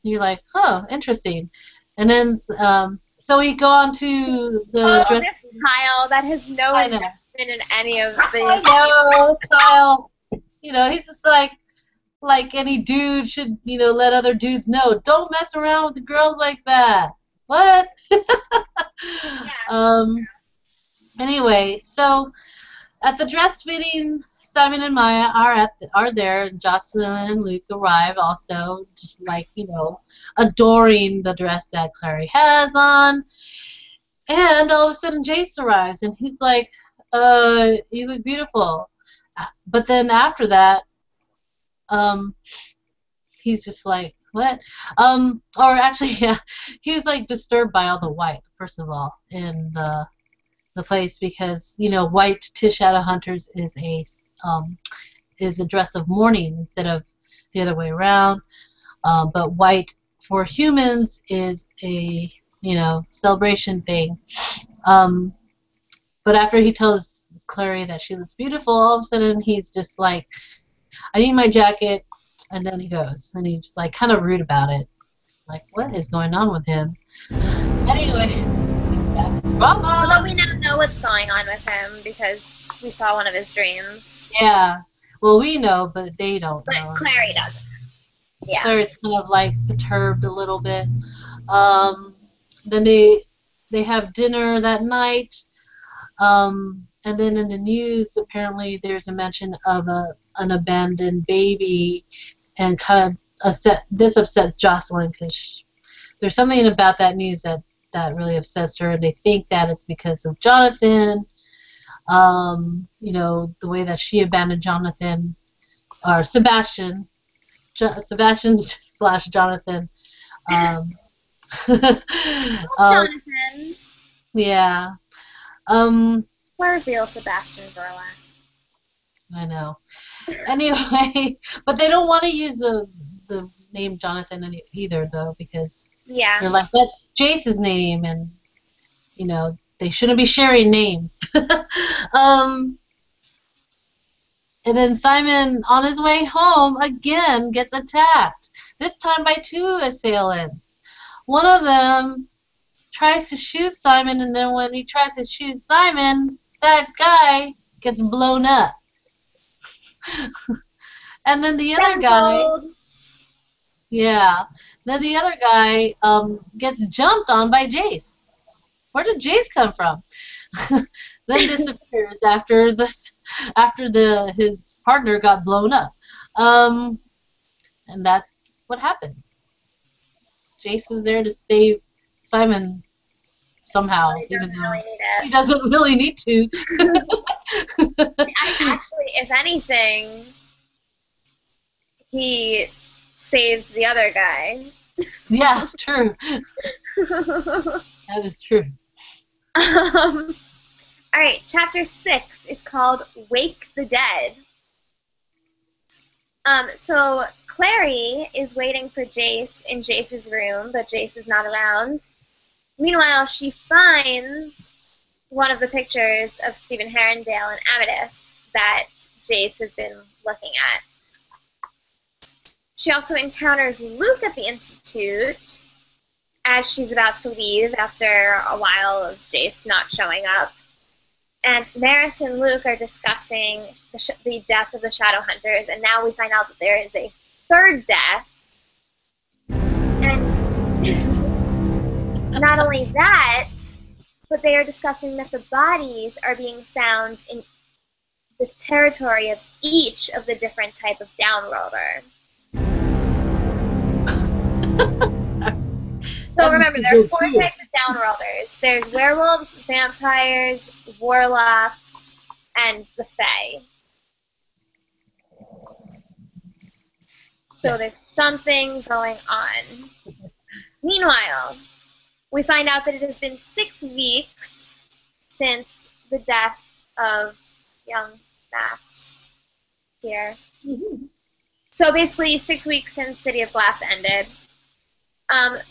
You're like, oh, interesting. And then, so we go on to the... Oh, this Kyle that has no investment in any of these. No, Kyle, you know, he's just like any dude should, you know, let other dudes know. Don't mess around with the girls like that. What? Yeah. Anyway, so at the dress fitting, Simon and Maya are there, and Jocelyn and Luke arrive also, just like, you know, adoring the dress that Clary has on. And all of a sudden Jace arrives, and he's like, you look beautiful. But then after that, he's just like, what? Or actually, yeah, he was like disturbed by all the white, first of all, and the place because, you know, white to Shadowhunters is a dress of mourning instead of the other way around. But white for humans is a, you know, celebration thing. But after he tells Clary that she looks beautiful, all of a sudden he's just like, I need my jacket, and then he goes, and he's like kind of rude about it. Like, what is going on with him? Anyway, although we now know what's going on with him because we saw one of his dreams. Yeah, well, we know, but they don't but know. But Clary doesn't. Yeah. Clary's kind of like perturbed a little bit. Then they have dinner that night. And then in the news, apparently there's a mention of an abandoned baby, and kind of this upsets Jocelyn because there's something about that news that really upsets her, and they think that it's because of Jonathan. You know, the way that she abandoned Jonathan, or Sebastian / Jonathan. Jonathan. Yeah. We're real Sebastian Verla. I know. Anyway, but they don't want to use the name Jonathan either, though, because they're like, that's Jace's name, and, you know, they shouldn't be sharing names. And then Simon, on his way home, again gets attacked, this time by 2 assailants. One of them tries to shoot Simon, and then when he tries to shoot Simon, that guy gets blown up. And then the other guy, then the other guy gets jumped on by Jace. Where did Jace come from? Then disappears after his partner got blown up. And that's what happens. Jace is there to save Simon somehow, even though he doesn't really need to. Actually, if anything, he saved the other guy. Yeah, true. That is true. Alright, chapter 6 is called Wake the Dead. So Clary is waiting for Jace in Jace's room, but Jace is not around. Meanwhile, she finds one of the pictures of Stephen Herondale and Amethyst that Jace has been looking at. She also encounters Luke at the Institute as she's about to leave after a while of Jace not showing up. And Maris and Luke are discussing the death of the Shadowhunters, and now we find out that there is a third death. And not only that, but they are discussing that the bodies are being found in the territory of each of the different type of downworlder. So remember, there are 4 types of downworlders. There's werewolves, vampires, warlocks, and the Fae. So there's something going on. Meanwhile, we find out that it has been 6 weeks since the death of young Max here. Mm-hmm. So basically 6 weeks since City of Glass ended.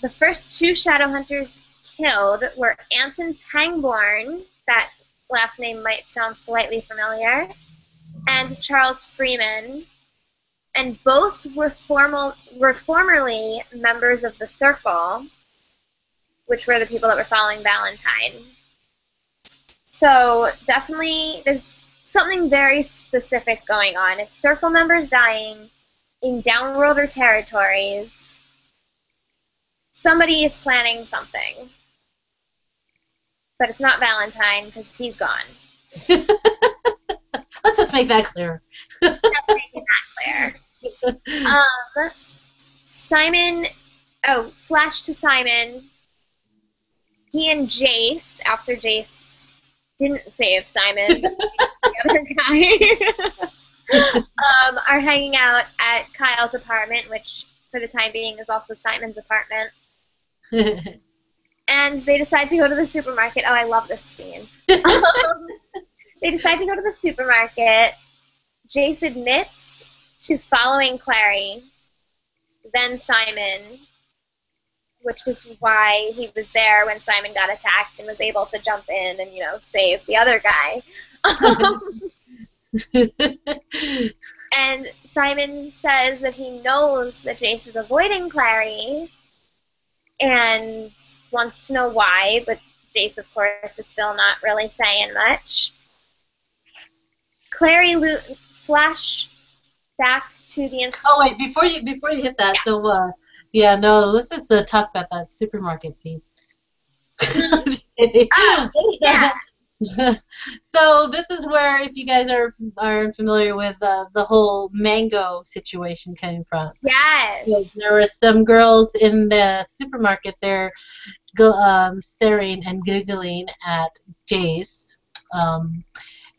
The first 2 Shadowhunters killed were Anson Pangborn, that last name might sound slightly familiar, and Charles Freeman, and both were formerly members of the Circle, which were the people that were following Valentine. So definitely there's something very specific going on. It's Circle members dying in downworlder territories. Somebody is planning something. But it's not Valentine, because he's gone. Let's just make that clear. Just making that clear. Flash to Simon. He and Jace, after Jace didn't save Simon, the other guy, are hanging out at Kyle's apartment, which for the time being is also Simon's apartment. And they decide to go to the supermarket. Oh, I love this scene. They decide to go to the supermarket. Jace admits to following Clary, then Simon, which is why he was there when Simon got attacked and was able to jump in and, save the other guy. And Simon says that he knows that Jace is avoiding Clary and wants to know why, but Jace, of course, is still not really saying much. Clary flash back to the institute. Oh wait, before you hit that, so let's just talk about that supermarket scene. Oh, yeah. So this is where, if you guys are familiar with the whole mango situation came from. Yes. So there were some girls in the supermarket there staring and giggling at Jace.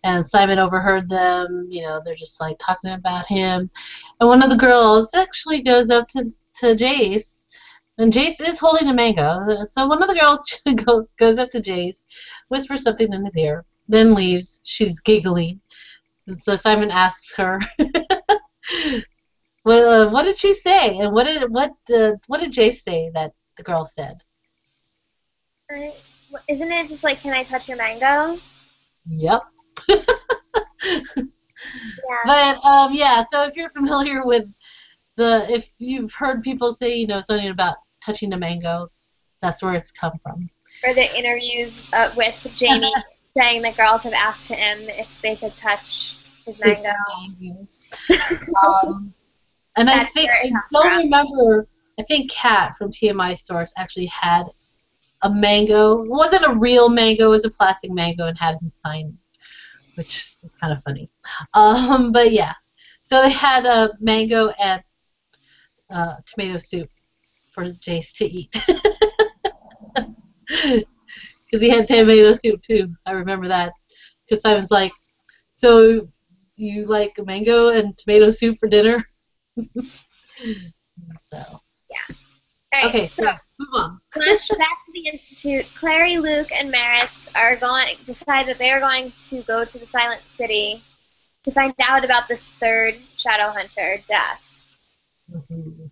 And Simon overheard them. They're just like talking about him. And one of the girls actually goes up to Jace. And Jace is holding a mango. So one of the girls goes up to Jace, whispers something in his ear, then leaves. She's giggling. And so Simon asks her, well, what did she say? And what did Jace say that the girl said? Isn't it just like, can I touch your mango? Yep. Yeah. But, so if you're familiar with if you've heard people say, something about touching a mango, that's where it's come from. Or the interviews with Jamie saying that girls have asked him if they could touch his mango. And I think Kat from TMI Source actually had a mango. It wasn't a real mango, it was a plastic mango and had his sign, which is kind of funny. But yeah, so they had a mango and tomato soup for Jace to eat. Because he had tomato soup too. I remember that. Because Simon's like, so you like a mango and tomato soup for dinner? So. Yeah. All right, okay, so move on. Flash back to the Institute. Clary, Luke, and Maris decide that they are going to go to the Silent City to find out about this third Shadowhunter death. Mm-hmm.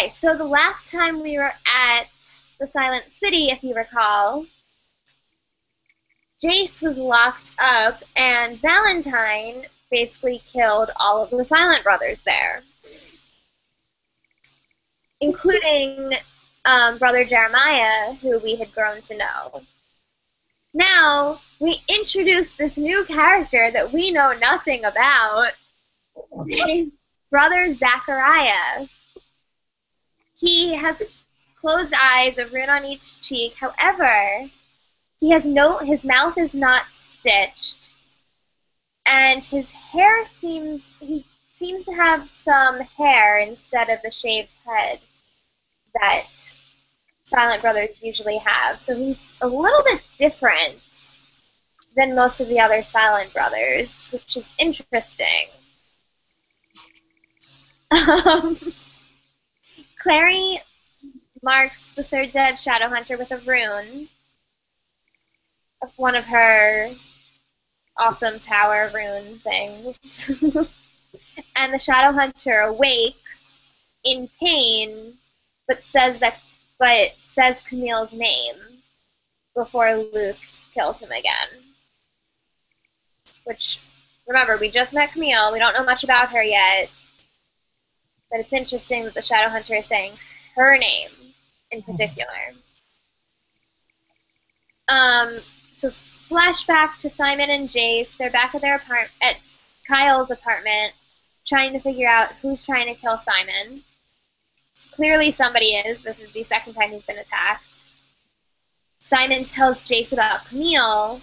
So the last time we were at the Silent City, if you recall, Jace was locked up, and Valentine basically killed all of the Silent Brothers there, including Brother Jeremiah, who we had grown to know. Now, we introduce this new character that we know nothing about, named Brother Zachariah. He has closed eyes, a rune on each cheek. However, his mouth is not stitched, and his hair seems to have some hair instead of the shaved head that Silent Brothers usually have. So he's a little bit different than most of the other Silent Brothers, which is interesting. Clary marks the third dead Shadowhunter with a rune of one of her awesome power rune things. And the Shadowhunter awakes in pain, but says Camille's name before Luke kills him again. Which, remember, we just met Camille. We don't know much about her yet. But it's interesting that the Shadowhunter is saying her name in particular. So flashback to Simon and Jace. They're back at at Kyle's apartment, trying to figure out who's trying to kill Simon. Clearly somebody is. This is the second time he's been attacked. Simon tells Jace about Camille,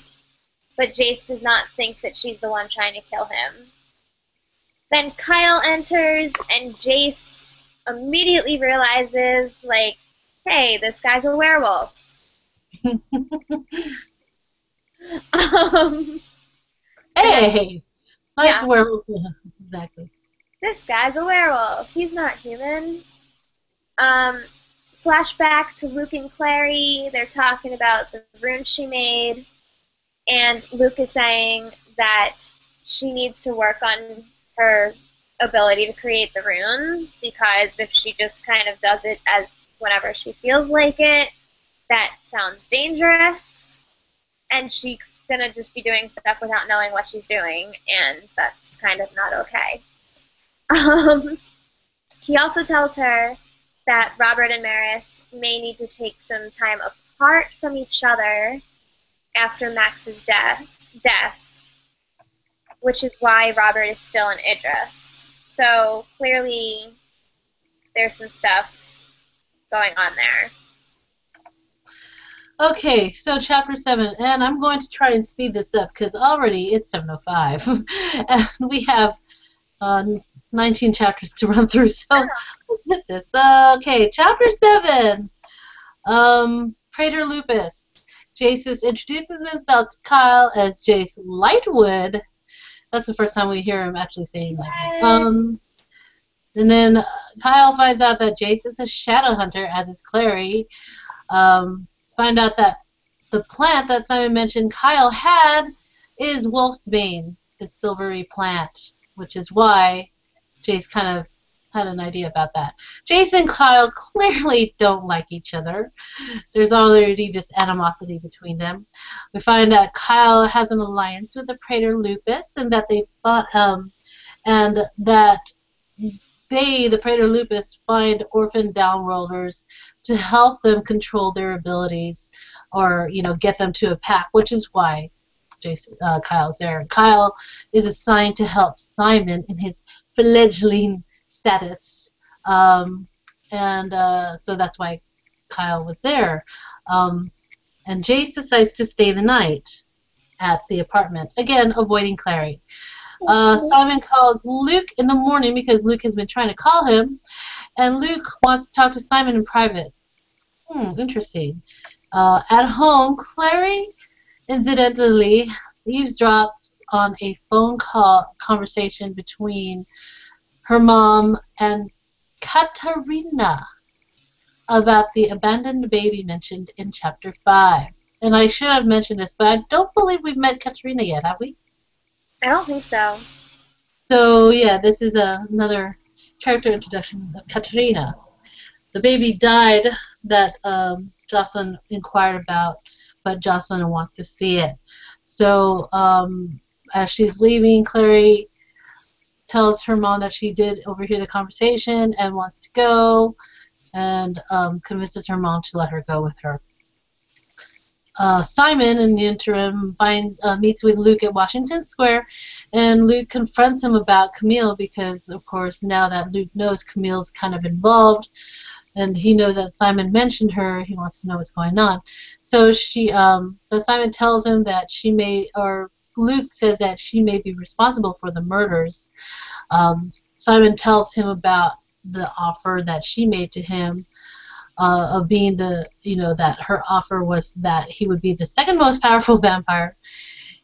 but Jace does not think that she's the one trying to kill him. Then Kyle enters, and Jace immediately realizes, hey, this guy's a werewolf. Hey! Nice werewolf. Exactly. This guy's a werewolf. He's not human. Flashback to Luke and Clary. They're talking about the rune she made, and Luke is saying that she needs to work on her ability to create the runes, because if she just kind of does it as whenever she feels like it, that sounds dangerous, and she's going to just be doing stuff without knowing what she's doing, and that's kind of not okay. He also tells her that Robert and Maris may need to take some time apart from each other after Max's death, which is why Robert is still in Idris. So clearly there's some stuff going on there. Okay, so Chapter 7, and I'm going to try and speed this up because already it's 7:05, and we have 19 chapters to run through, so let's hit this. Okay, Chapter 7, Praetor Lupus. Jace introduces himself to Kyle as Jace Lightwood. That's the first time we hear him actually saying Lightwood. And then Kyle finds out that Jace is a Shadowhunter, as is Clary. Find out that the plant that Simon mentioned Kyle had is Wolf's Bane, the silvery plant, which is why Jace kind of had an idea about that. Jace and Kyle clearly don't like each other. There's already this animosity between them. We find that Kyle has an alliance with the Praetor Lupus, and that they fought, and that the Praetor Lupus, find orphan downworlders to help them control their abilities, or get them to a pack, which is why Kyle's there. Kyle is assigned to help Simon in his fledgling status, so that's why Kyle was there. And Jace decides to stay the night at the apartment, again avoiding Clary. Simon calls Luke in the morning because Luke has been trying to call him, and Luke wants to talk to Simon in private. Interesting. At home, Clary incidentally eavesdrops on a phone conversation between her mom and Katarina about the abandoned baby mentioned in Chapter 5. And I should have mentioned this, but I don't believe we've met Katarina yet, have we? I don't think so. So, yeah, this is another character introduction of Katarina. The baby died that Jocelyn inquired about, but Jocelyn wants to see it. So, as she's leaving, Clary tells her mom that she did overhear the conversation and wants to go, and convinces her mom to let her go with her. Simon, in the interim, meets with Luke at Washington Square, and Luke confronts him about Camille because, of course, now that Luke knows Camille's kind of involved, and he knows that Simon mentioned her, he wants to know what's going on. So Simon tells him that Luke says that she may be responsible for the murders. Simon tells him about the offer that she made to him, of being that her offer was that he would be the second most powerful vampire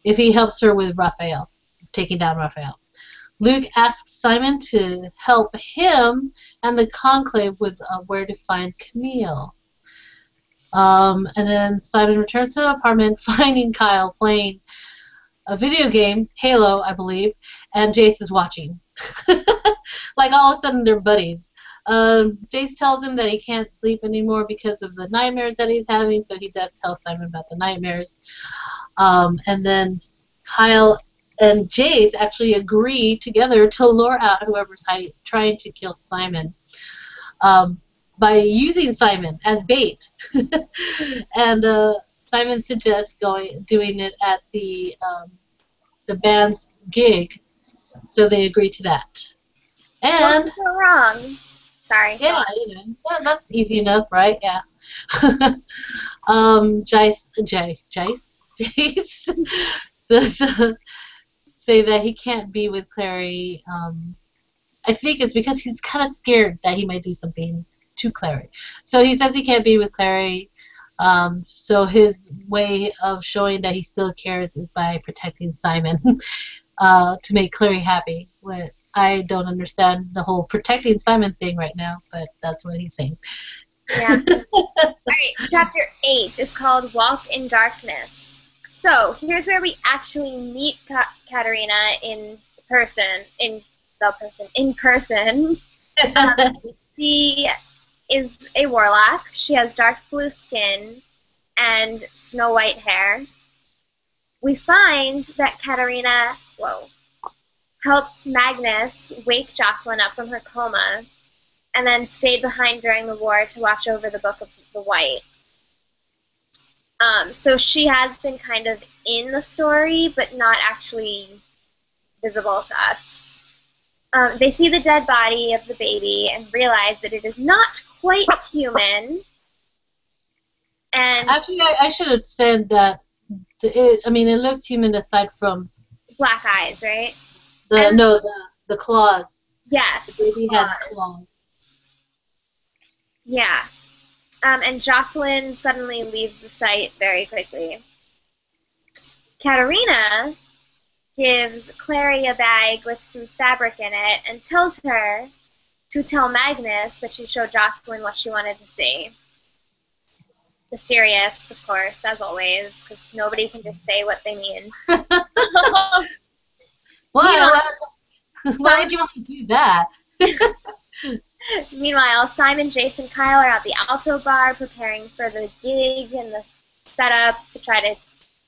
if he helps her with Raphael, taking down Raphael. Luke asks Simon to help him and the Conclave with where to find Camille. And then Simon returns to the apartment, finding Kyle playing a video game, Halo, I believe, and Jace is watching. Like all of a sudden they're buddies. Jace tells him that he can't sleep anymore because of the nightmares that he's having, so he does tell Simon about the nightmares. And then Kyle and Jace actually agree together to lure out whoever's trying to kill Simon by using Simon as bait. And Simon suggests doing it at the band's gig, so they agree to that. And what's so wrong? Sorry. Yeah, that's easy enough, right? Yeah. Jace does say that he can't be with Clary. I think it's because he's kind of scared that he might do something to Clary. So he says he can't be with Clary. So his way of showing that he still cares is by protecting Simon to make Clary happy. I don't understand the whole protecting Simon thing right now, but that's what he's saying. Yeah. Alright, chapter 8 is called Walk in Darkness. So, here's where we actually meet Katarina in person. She is a warlock. She has dark blue skin and snow white hair. We find that Katarina, helped Magnus wake Jocelyn up from her coma and then stayed behind during the war to watch over the Book of the White. So she has been kind of in the story, but not actually visible to us. They see the dead body of the baby and realize that it is not quite human. And actually, I should have said that. It looks human aside from black eyes, right? The claws. Yes. The baby had claws. Yeah. And Jocelyn suddenly leaves the site very quickly. Katarina gives Clary a bag with some fabric in it and tells her to tell Magnus that she showed Jocelyn what she wanted to see. Mysterious, of course, as always, because nobody can just say what they mean. Why would you want to do that? Meanwhile, Simon, Jason, Kyle are at the Alto Bar preparing for the gig and the setup to try to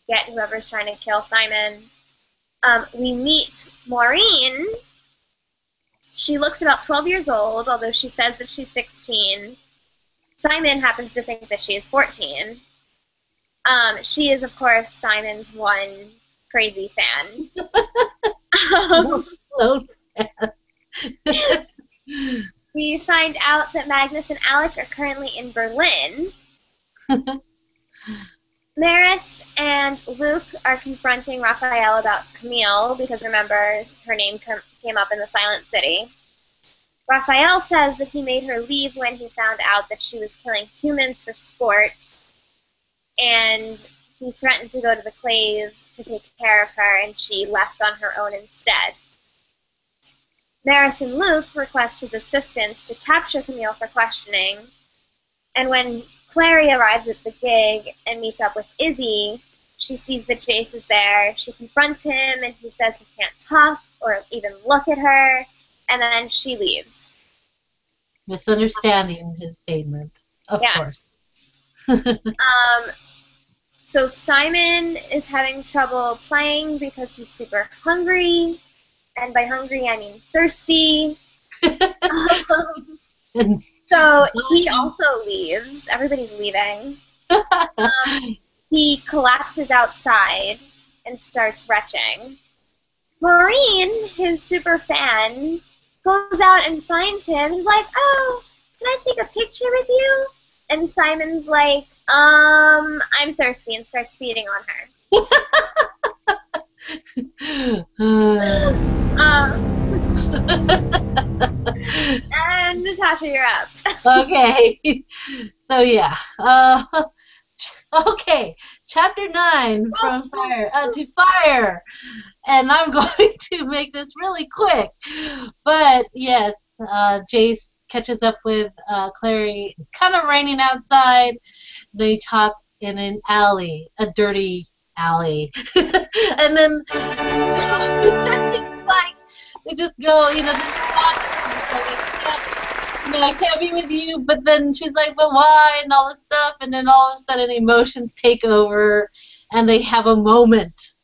get whoever's trying to kill Simon. We meet Maureen. She looks about 12 years old, although she says that she's 16. Simon happens to think that she is 14. She is, of course, Simon's one crazy fan. We find out that Magnus and Alec are currently in Berlin. Maris and Luke are confronting Raphael about Camille, because remember, her name came up in the Silent City. Raphael says that he made her leave when he found out that she was killing humans for sport, and he threatened to go to the Clave to take care of her, and she left on her own instead. Maris and Luke request his assistance to capture Camille for questioning, and when Clary arrives at the gig and meets up with Izzy, she sees that Jace is there. She confronts him, and he says he can't talk or even look at her, and then she leaves. Misunderstanding his statement, of course. So Simon is having trouble playing because he's super hungry, and by hungry I mean thirsty. So he also leaves. Everybody's leaving. He collapses outside and starts retching. Maureen, his super fan, goes out and finds him. He's like, "Oh, can I take a picture with you?" And Simon's like, "I'm thirsty," and starts feeding on her. And Natasha, you're up. Okay. So yeah. Okay. Chapter 9 from Fire to Fire. And I'm going to make this really quick. But yes, Jace catches up with Clary. It's kind of raining outside. They talk in an alley, a dirty alley. And then it's like they just go, I can't be with you, but then she's like, but why, and all this stuff, and then all of a sudden emotions take over, and they have a moment,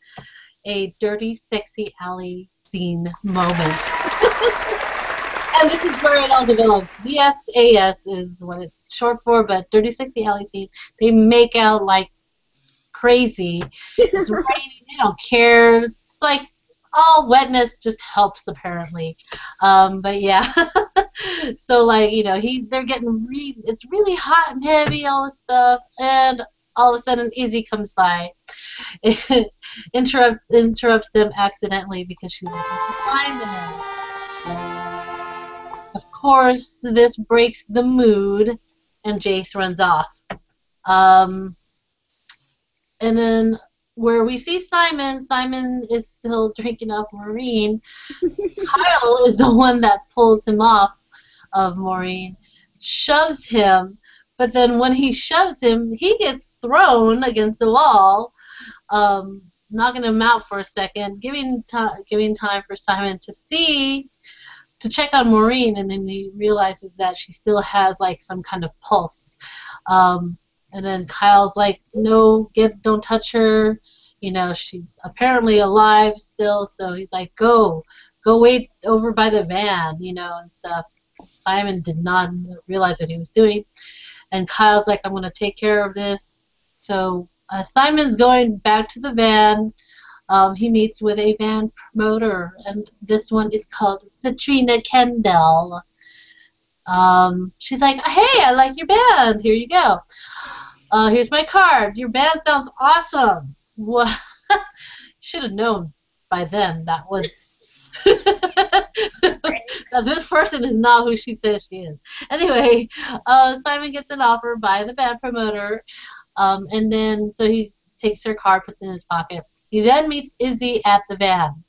a dirty, sexy alley scene moment. And this is where it all develops. The SAS is what it's short for, but dirty, sexy alley scene. They make out like crazy. It's raining, they don't care. It's like all wetness just helps apparently. But yeah. So like, they're getting it's really hot and heavy, all this stuff, and all of a sudden Izzy comes by. interrupts them accidentally because she's like, Simon. Of course, this breaks the mood, and Jace runs off. And then where we see Simon is still drinking off Maureen. Kyle is the one that pulls him off of Maureen, shoves him, But then when he shoves him, he gets thrown against the wall, knocking him out for a second, giving time for Simon to check on Maureen, and then he realizes that she still has like some kind of pulse. And then Kyle's like, "No, don't touch her. You know, she's apparently alive still." So he's like, "Go wait over by the van," you know, and stuff. Simon did not realize what he was doing, and Kyle's like, "I'm gonna take care of this." So Simon's going back to the van. He meets with a van promoter, and this one is called Citrina Kendall. She's like, "Hey, I like your band. Here you go. Here's my card. Your band sounds awesome." What? Should have known by then that was that this person is not who she says she is. Anyway, Simon gets an offer by the band promoter, and then so he takes her card, puts it in his pocket. He then meets Izzy at the van,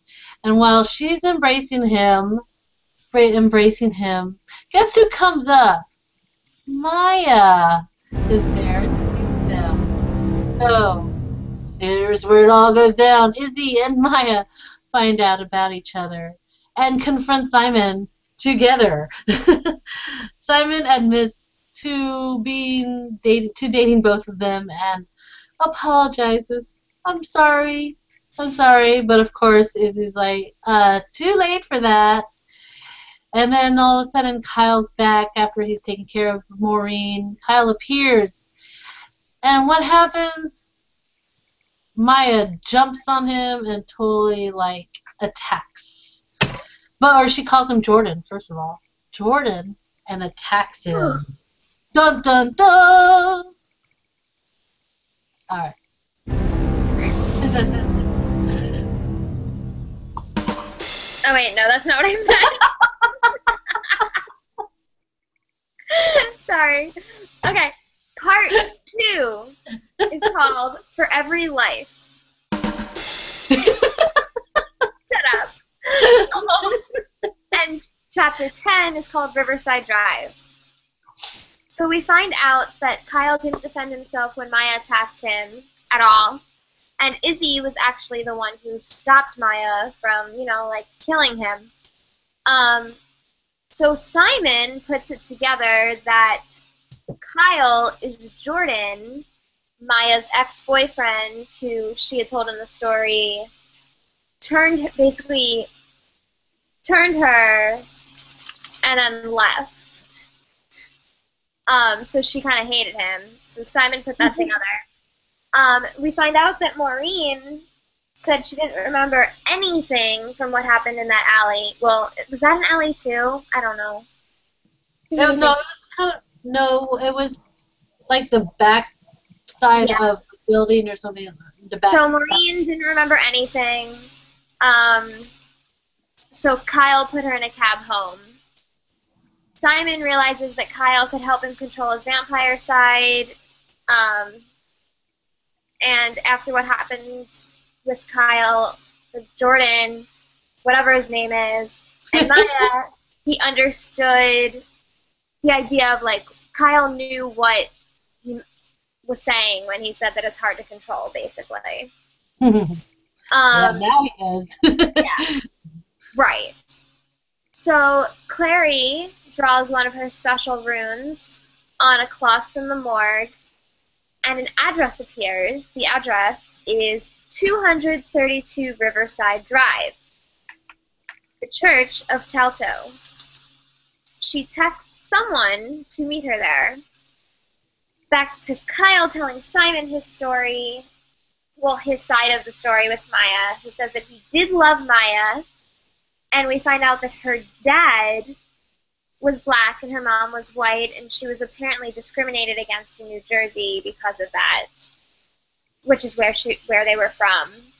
and while she's embracing him, guess who comes up? Maya is there to meet them. So here's where it all goes down. Izzy and Maya find out about each other and confront Simon together. Simon admits to dating both of them and apologizes. I'm sorry, but of course Izzy's like, too late for that. And then all of a sudden Kyle's back after he's taken care of Maureen. Kyle appears, and what happens? Maya jumps on him and totally like attacks. Or she calls him Jordan, first of all. Jordan, and attacks him. Dun dun dun! Alright. Oh wait, no, that's not what I meant. Sorry. Okay, part 2 is called For Every Life. Shut up. And chapter 10 is called Riverside Drive. So we find out that Kyle didn't defend himself when Maya attacked him at all. And Izzy was actually the one who stopped Maya from, you know, like, killing him. So Simon puts it together that Kyle is Jordan, Maya's ex-boyfriend, who she had told in the story, turned her and then left. So she kind of hated him. So Simon put that together. We find out that Maureen said she didn't remember anything from what happened in that alley. Well, was that an alley too? I don't know. It was like the back side of the building or something. So Maureen didn't remember anything. So Kyle put her in a cab home. Simon realizes that Kyle could help him control his vampire side. And after what happened with Kyle, with Jordan, whatever his name is, and Maya, he understood the idea of, like, Kyle knew what he was saying when he said that it's hard to control, basically. Now he does. Yeah. Right. So Clary draws one of her special runes on a cloth from the morgue, and an address appears. The address is 232 Riverside Drive, the Church of Talto. She texts someone to meet her there. Back to Kyle telling Simon his story, well, his side of the story with Maya. He says that he did love Maya, and we find out that her dad was black and her mom was white, and she was apparently discriminated against in New Jersey because of that, which is where they were from.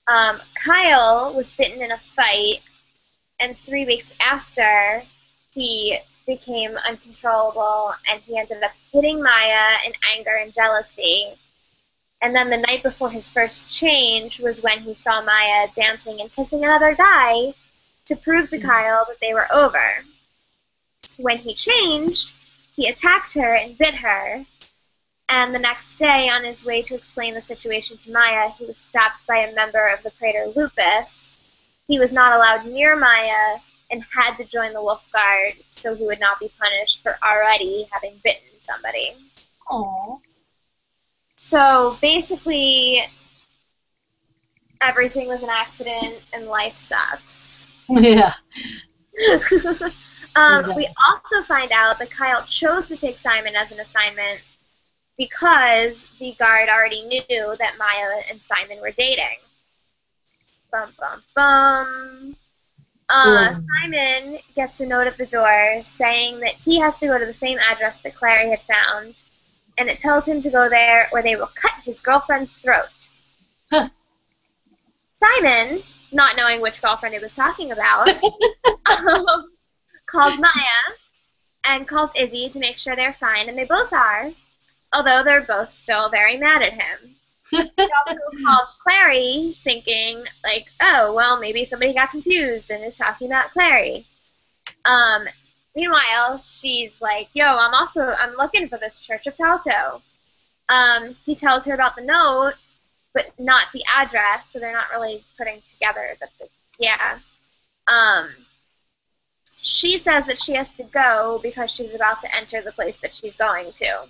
Kyle was bitten in a fight, and 3 weeks after, he became uncontrollable, and he ended up hitting Maya in anger and jealousy. And then the night before his first change was when he saw Maya dancing and kissing another guy to prove to Kyle that they were over. When he changed, He attacked her and bit her, and the next day, on his way to explain the situation to Maya, he was stopped by a member of the Praetor Lupus. He was not allowed near Maya and had to join the Wolf Guard so he would not be punished for already having bitten somebody. Aww. So basically, everything was an accident and life sucks. Yeah. We also find out that Kyle chose to take Simon as an assignment because the guard already knew that Maya and Simon were dating. Bum, bum, bum. Simon gets a note at the door saying that he has to go to the same address that Clary had found, and it tells him to go there or they will cut his girlfriend's throat. Huh. Simon, not knowing which girlfriend it was talking about, calls Maya and calls Izzy to make sure they're fine, and they both are, although they're both still very mad at him. He also calls Clary, thinking, like, oh, well, maybe somebody got confused and is talking about Clary. Meanwhile, she's like, yo, I'm looking for this Church of Salto. He tells her about the note, but not the address, so they're not really putting together that she says that she has to go because she's about to enter the place that she's going to.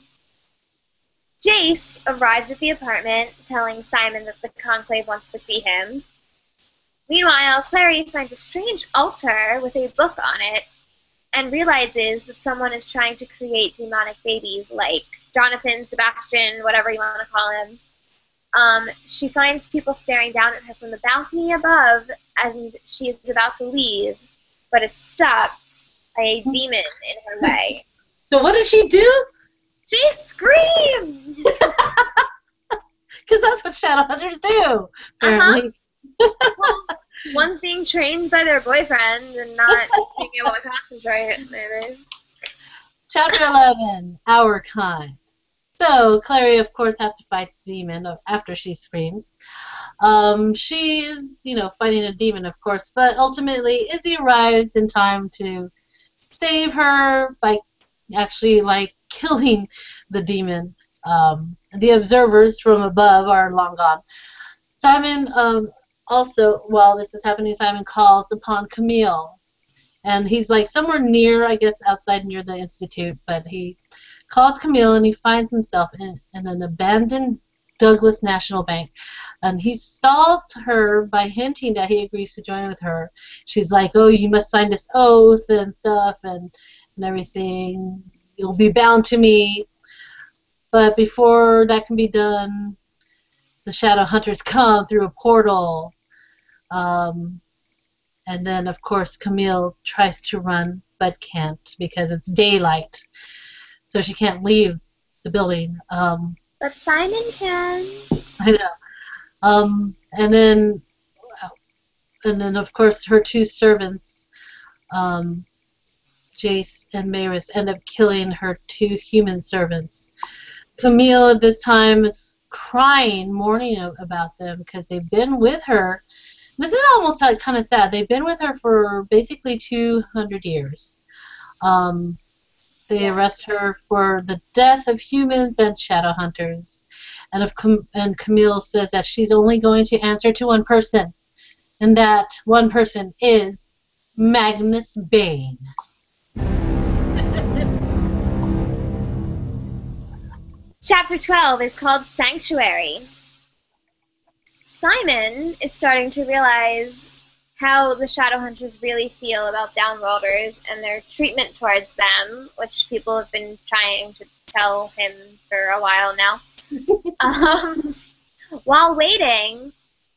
Jace arrives at the apartment, telling Simon that the Conclave wants to see him. Meanwhile, Clary finds a strange altar with a book on it and realizes that someone is trying to create demonic babies like Jonathan, Sebastian, whatever you want to call him. She finds people staring down at her from the balcony above, and she is about to leave, but is stopped by a demon in her way. So what does she do? She screams! Because that's what Shadowhunters do, apparently. Well, one's being trained by their boyfriend and not being able to concentrate, maybe. Chapter 11, Our Kind. So, Clary, of course, has to fight the demon after she screams. She's, fighting a demon, of course, but ultimately Izzy arrives in time to save her by actually, killing the demon. The observers from above are long gone. Simon, also, while this is happening, Simon calls upon Camille. And he's, somewhere near, I guess, outside near the Institute, but he calls Camille and he finds himself in an abandoned Douglas National Bank. And he stalls to her by hinting that he agrees to join with her. She's like, oh, you must sign this oath and stuff and everything. You'll be bound to me. But before that can be done, the Shadowhunters come through a portal. And then, of course, Camille tries to run but can't because it's daylight. So she can't leave the building. But Simon can. I know. And then, of course, her two servants, Jace and Maris, end up killing her two human servants. Camille at this time is crying, mourning about them because they've been with her. This is almost kind of sad. They've been with her for basically 200 years. They arrest her for the death of humans and Shadowhunters. And Camille says that she's only going to answer to one person, and that one person is Magnus Bane. Chapter 12 is called Sanctuary. Simon is starting to realize how the Shadowhunters really feel about Downworlders and their treatment towards them, which people have been trying to tell him for a while now. While waiting,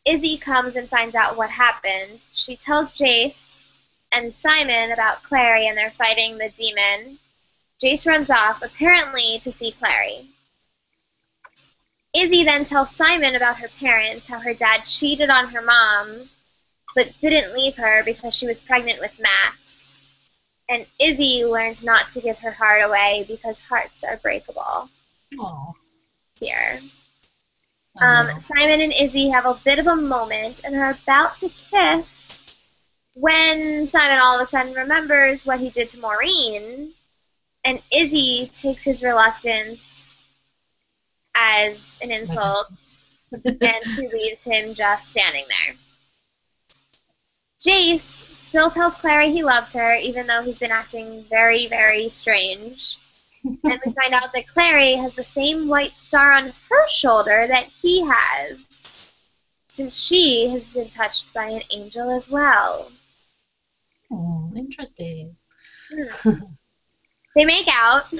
Izzy comes and finds out what happened. She tells Jace and Simon about Clary and they're fighting the demon. Jace runs off, apparently to see Clary. Izzy then tells Simon about her parents, how her dad cheated on her mom, but didn't leave her because she was pregnant with Max. And Izzy learned not to give her heart away because hearts are breakable. Aww. Here. Simon and Izzy have a bit of a moment and are about to kiss when Simon all of a sudden remembers what he did to Maureen, And Izzy takes his reluctance as an insult, and she leaves him just standing there. Jace still tells Clary he loves her, even though he's been acting very, very strange. And we find out that Clary has the same white star on her shoulder that he has, since she has been touched by an angel as well. Oh, interesting. They make out,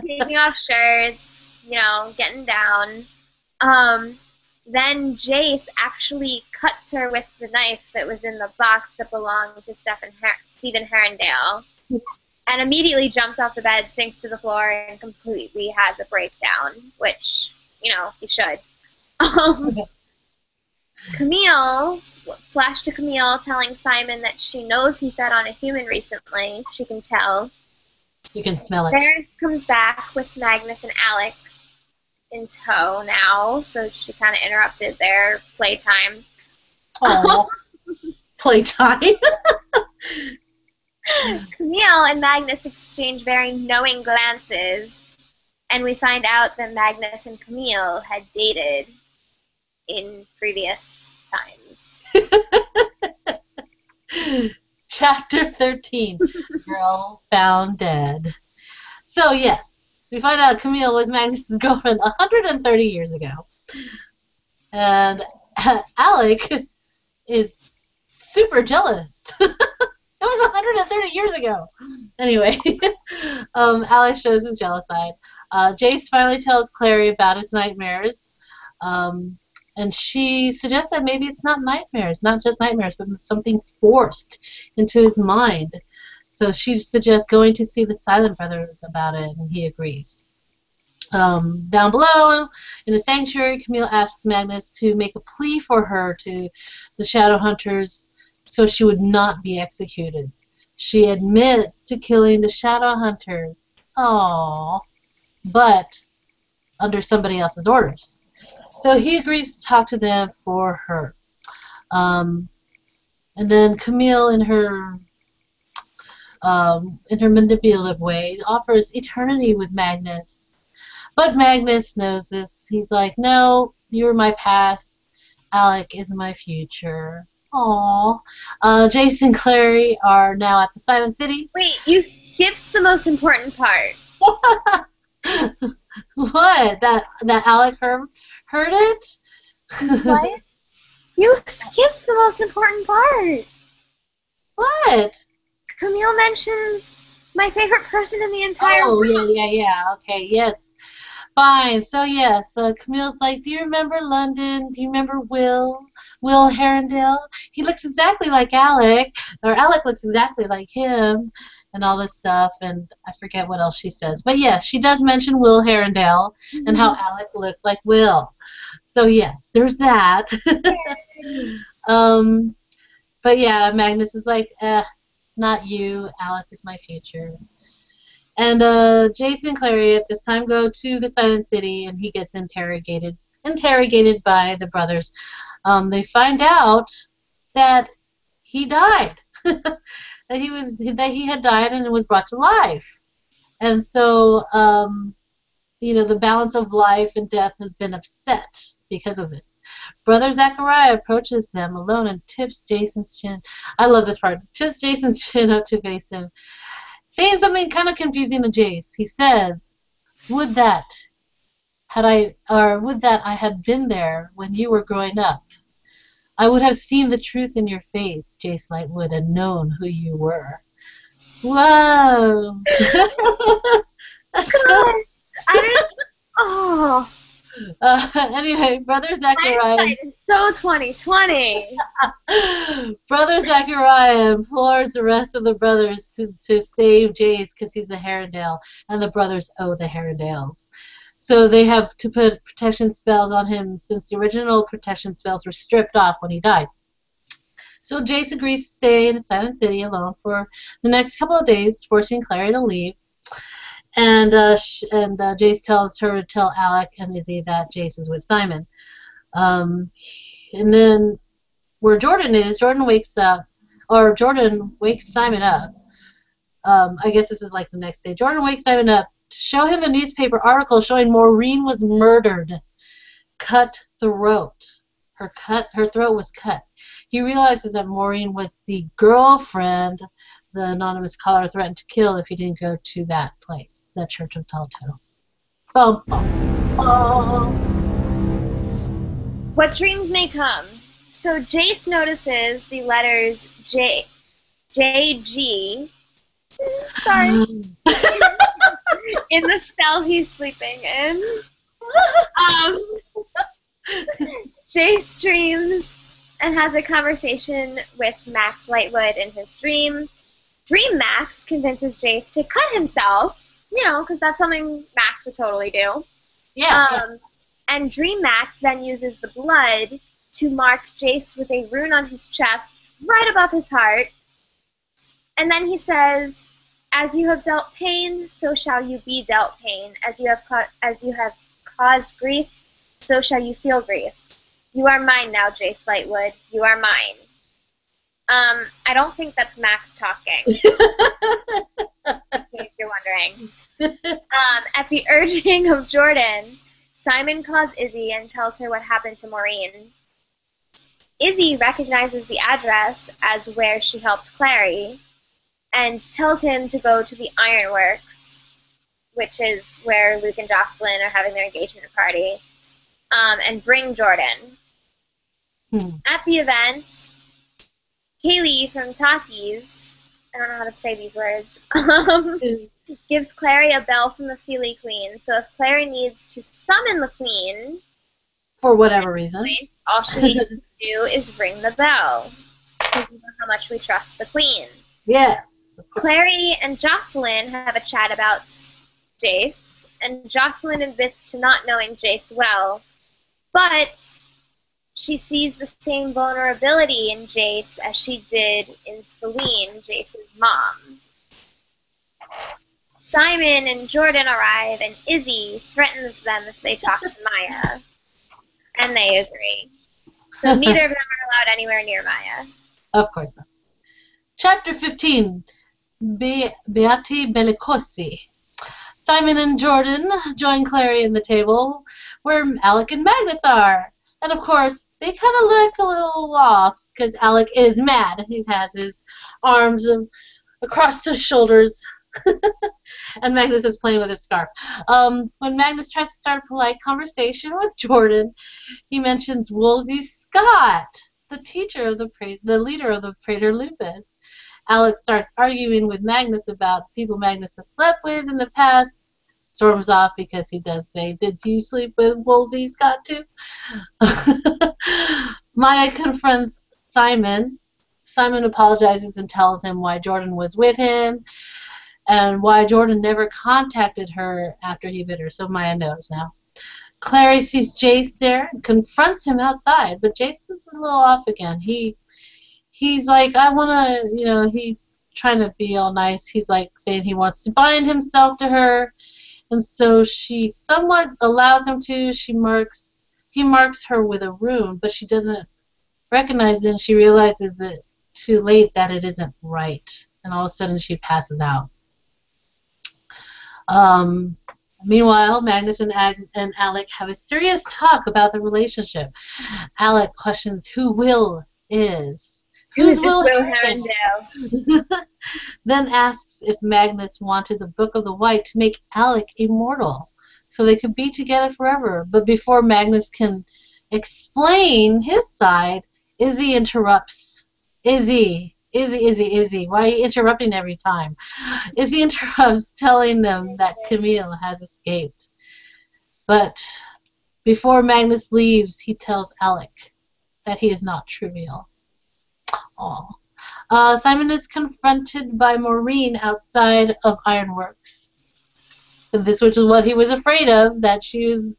taking off shirts, getting down. Then Jace actually cuts her with the knife that was in the box that belonged to Stephen Herondale, and immediately jumps off the bed, sinks to the floor, and completely has a breakdown, which, he should. Camille, flash to Camille telling Simon that she knows he fed on a human recently. She can tell. You can smell it. Varys comes back with Magnus and Alec in tow now, so she kind of interrupted their playtime. Oh, playtime. Camille and Magnus exchange very knowing glances, and we find out that Magnus and Camille had dated in previous times. Chapter 13, Girl Found Dead. So, yes, we find out Camille was Magnus' girlfriend 130 years ago. And Alec is super jealous. It was 130 years ago. Anyway, Alec shows his jealous side. Jace finally tells Clary about his nightmares. And she suggests that maybe it's not nightmares, not just nightmares, but something forced into his mind. So she suggests going to see the Silent Brothers about it, and he agrees. Down below, in the sanctuary, Camille asks Magnus to make a plea for her to the Shadowhunters so she would not be executed. She admits to killing the Shadowhunters. Aww. But under somebody else's orders. So he agrees to talk to them for her. And then Camille, in her manipulative way, offers eternity with Magnus. But Magnus knows this. He's like, no, you're my past. Alec is my future. Aww. Jace and Clary are now at the Silent City. Wait, you skipped the most important part. What? That Alec heard it? What? You skipped the most important part. What? Camille mentions my favorite person in the entire world. Yeah. Okay, yes. Fine. So, yes, Camille's like, do you remember London? Do you remember Will Herondale? He looks exactly like Alec, or Alec looks exactly like him, and all this stuff, and I forget what else she says. But, yes, she does mention Will Herondale and how Alec looks like Will. So, yes, there's that. But, yeah, Magnus is like, not you. Alec is my future. And Jace and Clary at this time go to the Silent City, and he gets interrogated by the brothers. They find out that he died, that he had died and was brought to life, and so the balance of life and death has been upset because of this. Brother Zachariah approaches them alone and tips Jason's chin. I love this part. Tips Jason's chin up to face him, saying something kind of confusing to Jace. He says, would that I had been there when you were growing up. I would have seen the truth in your face, Jace Lightwood, and known who you were. Whoa. Anyway, Brother Zachariah. Hindsight is so 2020. Brother Zachariah implores the rest of the brothers to save Jace because he's a Herondale, and the brothers owe the Herondales. So they have to put protection spells on him since the original protection spells were stripped off when he died. So Jace agrees to stay in the Silent City alone for the next couple of days, forcing Clary to leave. And Jace tells her to tell Alec and Izzy that Jace is with Simon. And then where Jordan is, Jordan wakes Simon up. I guess this is like the next day. Jordan wakes Simon up to show him a newspaper article showing Maureen was murdered, cut throat. Her throat was cut. He realizes that Maureen was the girlfriend the anonymous caller threatened to kill if he didn't go to that place, that Church of Telltale. Bum, bum, bum. What dreams may come. So Jace notices the letters JG. Sorry. In the cell he's sleeping in. Jace dreams and has a conversation with Max Lightwood in his dream. Dream Max convinces Jace to cut himself, because that's something Max would totally do. Yeah. And Dream Max then uses the blood to mark Jace with a rune on his chest, right above his heart. And then he says, "As you have dealt pain, so shall you be dealt pain. As you have caused grief, so shall you feel grief. You are mine now, Jace Lightwood. You are mine." I don't think that's Max talking, in case you're wondering. At the urging of Jordan, Simon calls Izzy and tells her what happened to Maureen. Izzy recognizes the address as where she helped Clary and tells him to go to the Ironworks, which is where Luke and Jocelyn are having their engagement party, and bring Jordan. At the event, Kaylee from Takis, I don't know how to say these words, gives Clary a bell from the Seelie Queen. So if Clary needs to summon the Queen, for whatever reason, all she needs to do is ring the bell, because we know how much we trust the Queen. Yes. Clary and Jocelyn have a chat about Jace, and Jocelyn admits to not knowing Jace well, but she sees the same vulnerability in Jace as she did in Celine, Jace's mom. Simon and Jordan arrive, and Izzy threatens them if they talk to Maya, and they agree. So neither of them are allowed anywhere near Maya. Of course not. Chapter 15, Beati Bellicosi. Simon and Jordan join Clary in the table where Alec and Magnus are. And of course, they kind of look a little off because Alec is mad. He has his arms across his shoulders. And Magnus is playing with his scarf. When Magnus tries to start a polite conversation with Jordan, he mentions Woolsey Scott, the teacher of the leader of the Praetor Lupus. Alec starts arguing with Magnus about people Magnus has slept with in the past. Storms off because he does say, "Did you sleep with Woolsey Scott too?" Maya confronts Simon. Simon apologizes and tells him why Jordan was with him and why Jordan never contacted her after he bit her, so Maya knows now. Clary sees Jace there and confronts him outside, but Jason's a little off again. He's like, I want to, he's trying to be all nice. He's like saying he wants to bind himself to her. And so she somewhat allows him to. He marks her with a rune, but she doesn't recognize it, and she realizes it too late that it isn't right. And all of a sudden she passes out. Meanwhile, Magnus and Alec have a serious talk about the relationship. Alec questions who Will is. Who is this Will Herondale? Then asks if Magnus wanted the Book of the White to make Alec immortal, so they could be together forever. But before Magnus can explain his side, Izzy interrupts. Izzy, why are you interrupting every time? Izzy interrupts, telling them that Camille has escaped. But before Magnus leaves, he tells Alec that he is not trivial. Simon is confronted by Maureen outside of Ironworks. Which is what he was afraid of, that she was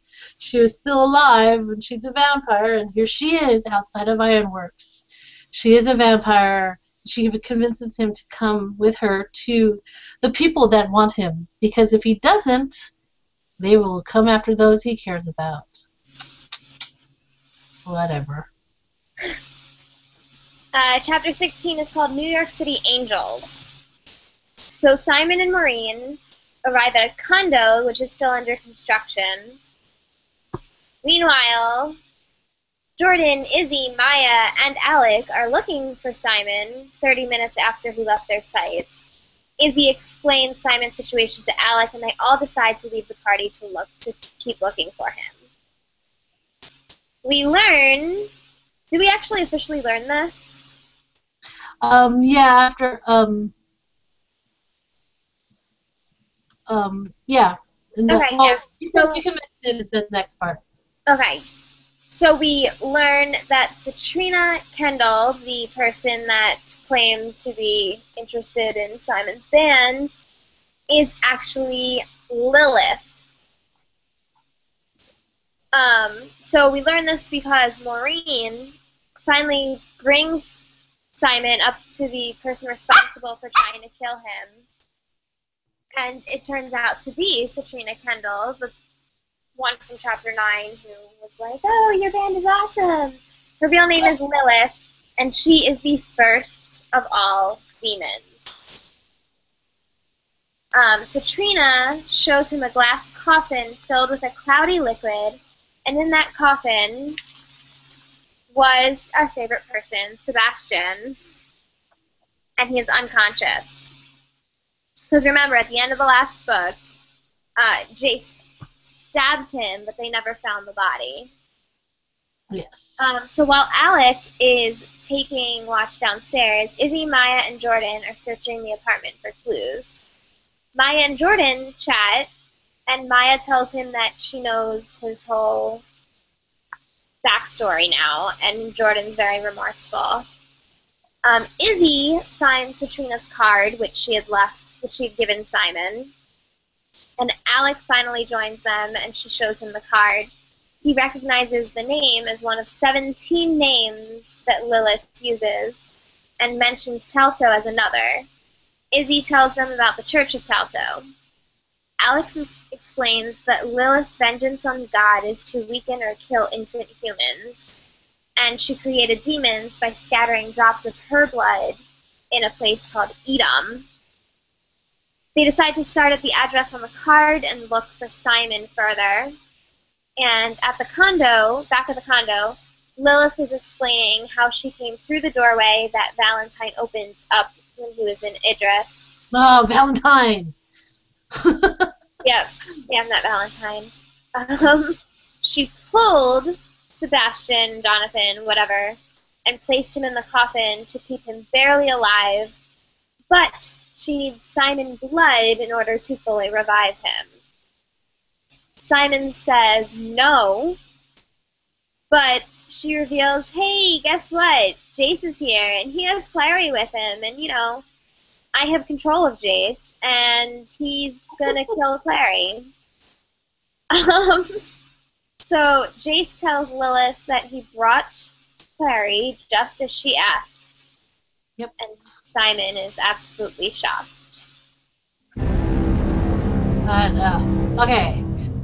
still alive and she's a vampire, and here she is outside of Ironworks. She is a vampire. She convinces him to come with her to the people that want him, because if he doesn't, they will come after those he cares about. Whatever. Chapter 16 is called New York City Angels. So Simon and Maureen arrive at a condo, which is still under construction. Meanwhile, Jordan, Izzy, Maya, and Alec are looking for Simon 30 minutes after he left their sites. Izzy explains Simon's situation to Alec, and they all decide to leave the party to keep looking for him. We learn... Did we actually officially learn this? Yeah, after, yeah. Okay, yeah. You can mention it at the next part. Okay. So we learn that Satrina Kendall, the person that claimed to be interested in Simon's band, is actually Lilith. So we learn this because Maureen finally brings Simon up to the person responsible for trying to kill him. And it turns out to be Satrina Kendall, the one from Chapter 9, who was like, oh, your band is awesome. Her real name is Lilith, and she is the first of all demons. Satrina shows him a glass coffin filled with a cloudy liquid, and in that coffin was our favorite person, Sebastian, and he is unconscious. Because remember, at the end of the last book, Jace stabbed him, but they never found the body. Yes. So while Alec is taking watch downstairs, Izzy, Maya, and Jordan are searching the apartment for clues. Maya and Jordan chat, and Maya tells him that she knows his whole backstory now, and Jordan's very remorseful. Izzy finds Satrina's card, which she had given Simon. And Alec finally joins them, and she shows him the card. He recognizes the name as one of 17 names that Lilith uses, and mentions Talto as another. Izzy tells them about the Church of Talto. Alex explains that Lilith's vengeance on God is to weaken or kill infant humans, and she created demons by scattering drops of her blood in a place called Edom. They decide to start at the address on the card and look for Simon further. And at the condo, back of the condo, Lilith is explaining how she came through the doorway that Valentine opened up when he was in Idris. Oh, Valentine! Yep, damn that Valentine. She pulled Sebastian, Jonathan, whatever, and placed him in the coffin to keep him barely alive, but she needs Simon blood in order to fully revive him. Simon says no, but she reveals, hey, guess what? Jace is here, and he has Clary with him, and, you know, I have control of Jace, and he's gonna kill Clary. So Jace tells Lilith that he brought Clary just as she asked. Yep. And Simon is absolutely shocked. Okay.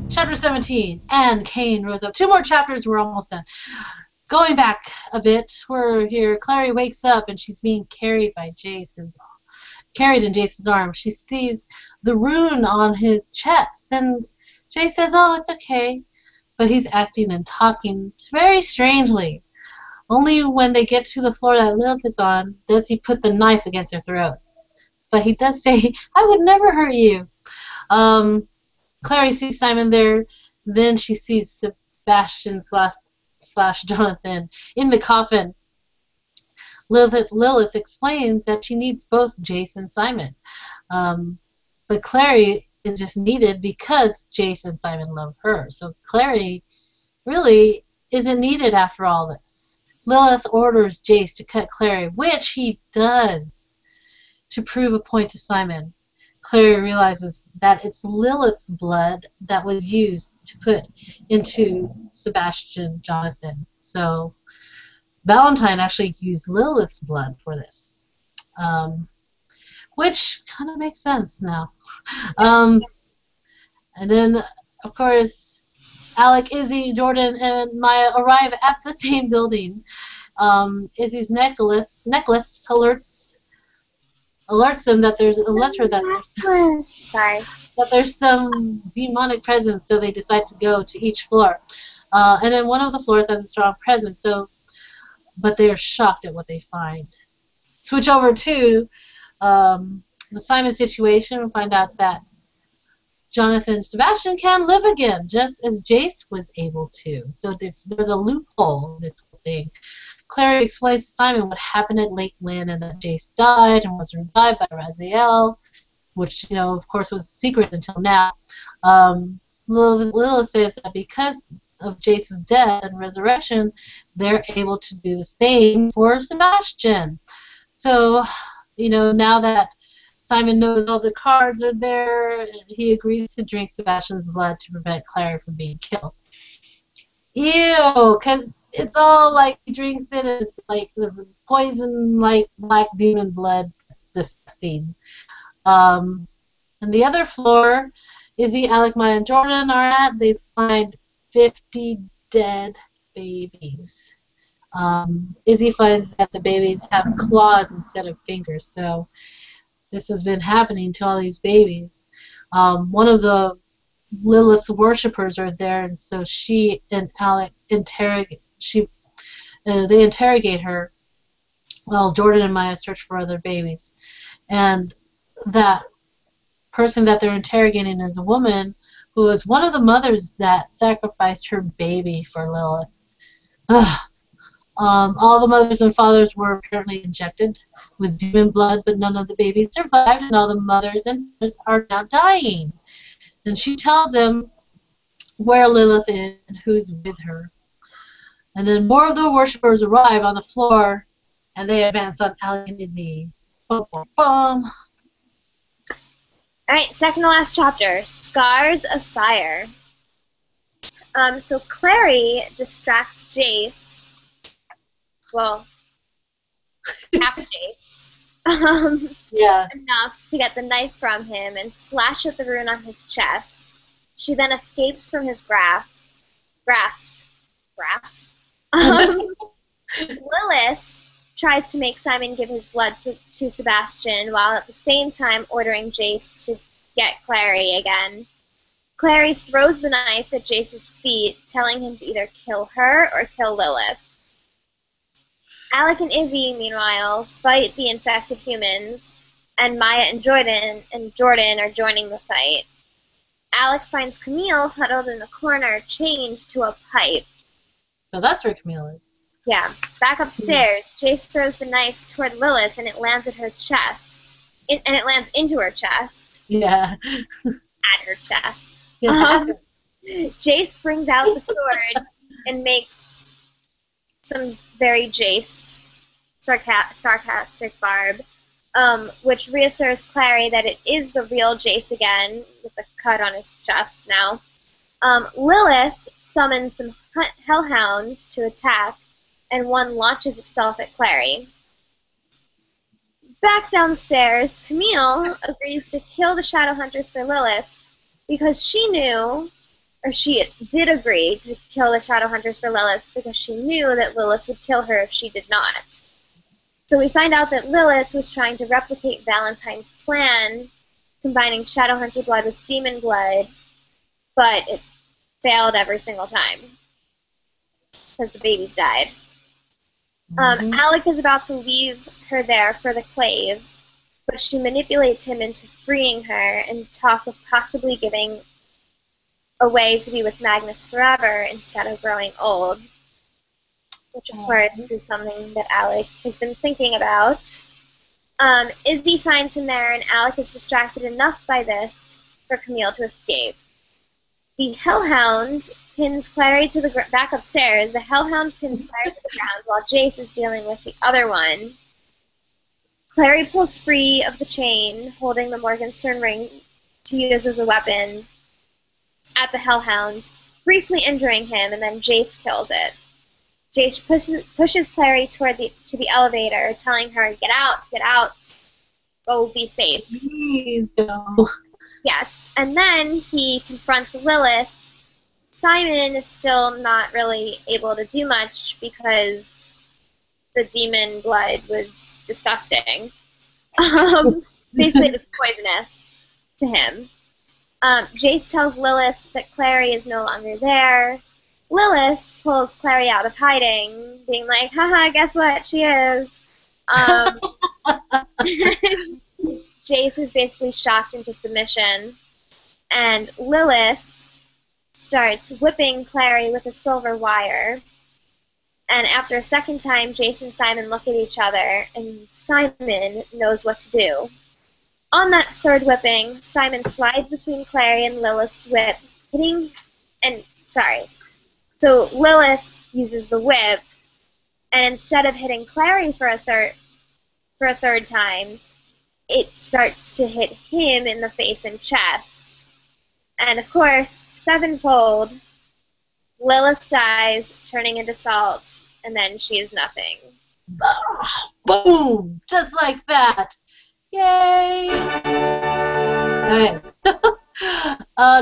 Chapter 17. And Cain rose up. 2 more chapters, we're almost done. Going back a bit, we're here. Clary wakes up and she's being carried in Jace's arms. She sees the rune on his chest, and Jace says, oh, it's okay. But he's acting and talking very strangely. Only when they get to the floor that Lilith is on does he put the knife against their throats. But he does say, I would never hurt you. Clary sees Simon there. Then she sees Sebastian slash Jonathan in the coffin. Lilith explains that she needs both Jace and Simon. But Clary is just needed because Jace and Simon love her. So Clary really isn't needed after all this. Lilith orders Jace to cut Clary, which he does, to prove a point to Simon. Clary realizes that it's Lilith's blood that was used to put into Sebastian Jonathan. So Valentine actually used Lilith's blood for this, which kind of makes sense now. And then, of course, Alec, Izzy, Jordan, and Maya arrive at the same building. Izzy's necklace alerts alerts them that there's Sorry. some demonic presence, so they decide to go to each floor. And then one of the floors has a strong presence, but they're shocked at what they find. Switch over to the Simon situation and find out that Jonathan Sebastian can live again, just as Jace was able to. So there's a loophole in this whole thing. Clary explains to Simon what happened at Lake Lynn and that Jace died and was revived by Raziel, which, of course, was a secret until now. Lilith says that because of Jace's death and resurrection, they're able to do the same for Sebastian. So, now that Simon knows all the cards are there, he agrees to drink Sebastian's blood to prevent Clary from being killed. Ew, because it's all like he drinks it, and it's like this poison, like black demon blood. It's disgusting. And the other floor, Izzy, Alec, Maya, and Jordan are at. They find 50 dead babies. Izzy finds that the babies have claws instead of fingers, so this has been happening to all these babies. One of the Lilith's worshippers are there, and so she and Alec interrogate her while Jordan and Maya search for other babies. And that person that they're interrogating is a woman who is one of the mothers that sacrificed her baby for Lilith. All the mothers and fathers were apparently injected with demon blood, but none of the babies survived, and all the mothers and fathers are now dying. And she tells them where Lilith is and who's with her. And then more of the worshippers arrive on the floor, and they advance on Alec and Izzy. Bum, bum, bum. Alright, second to last chapter, Scars of Fire. So Clary distracts Jace. Well, half Jace. Enough to get the knife from him and slash at the rune on his chest. She then escapes from his grasp. Lilith tries to make Simon give his blood to Sebastian, while at the same time ordering Jace to get Clary again. Clary throws the knife at Jace's feet, telling him to either kill her or kill Lilith. Alec and Izzy, meanwhile, fight the infected humans, and Maya and Jordan are joining the fight. Alec finds Camille huddled in the corner, chained to a pipe. So that's where Camille is. Yeah. Back upstairs, Jace throws the knife toward Lilith, and it lands at her chest. And it lands into her chest. Yeah. At her chest. Yeah. Jace brings out the sword and makes some very Jace sarcastic barb, which reassures Clary that it is the real Jace again, with a cut on his chest now. Lilith summons some hellhounds to attack, and one launches itself at Clary. Back downstairs, Camille agrees to kill the Shadowhunters for Lilith because she did agree to kill the Shadowhunters for Lilith because she knew that Lilith would kill her if she did not. So we find out that Lilith was trying to replicate Valentine's plan, combining Shadowhunter blood with demon blood, but it failed every single time because the babies died. Alec is about to leave her there for the clave, but she manipulates him into freeing her and talk of possibly giving a way to be with Magnus forever instead of growing old, which of course is something that Alec has been thinking about. Izzy finds him there, and Alec is distracted enough by this for Camille to escape. The Hellhound pins Clary to the back upstairs. The Hellhound pins Clary to the ground while Jace is dealing with the other one. Clary pulls free of the chain, holding the Morgenstern ring to use as a weapon at the Hellhound, briefly injuring him, and then Jace kills it. Jace pushes Clary to the elevator, telling her, get out, go be safe. Please go. Yes, and then he confronts Lilith. Simon is still not really able to do much because the demon blood was disgusting. Basically, it was poisonous to him. Jace tells Lilith that Clary is no longer there. Lilith pulls Clary out of hiding, being like, haha, guess what? She is. Jace is basically shocked into submission, and Lilith starts whipping Clary with a silver wire. And after a second time, Jace and Simon look at each other, and Simon knows what to do. On that third whipping, Simon slides between Clary and Lilith's whip, So Lilith uses the whip, and instead of hitting Clary for a third time, it starts to hit him in the face and chest. And of course, sevenfold, Lilith dies, turning into salt, and then she is nothing. Boom! Just like that. Yay! Alright.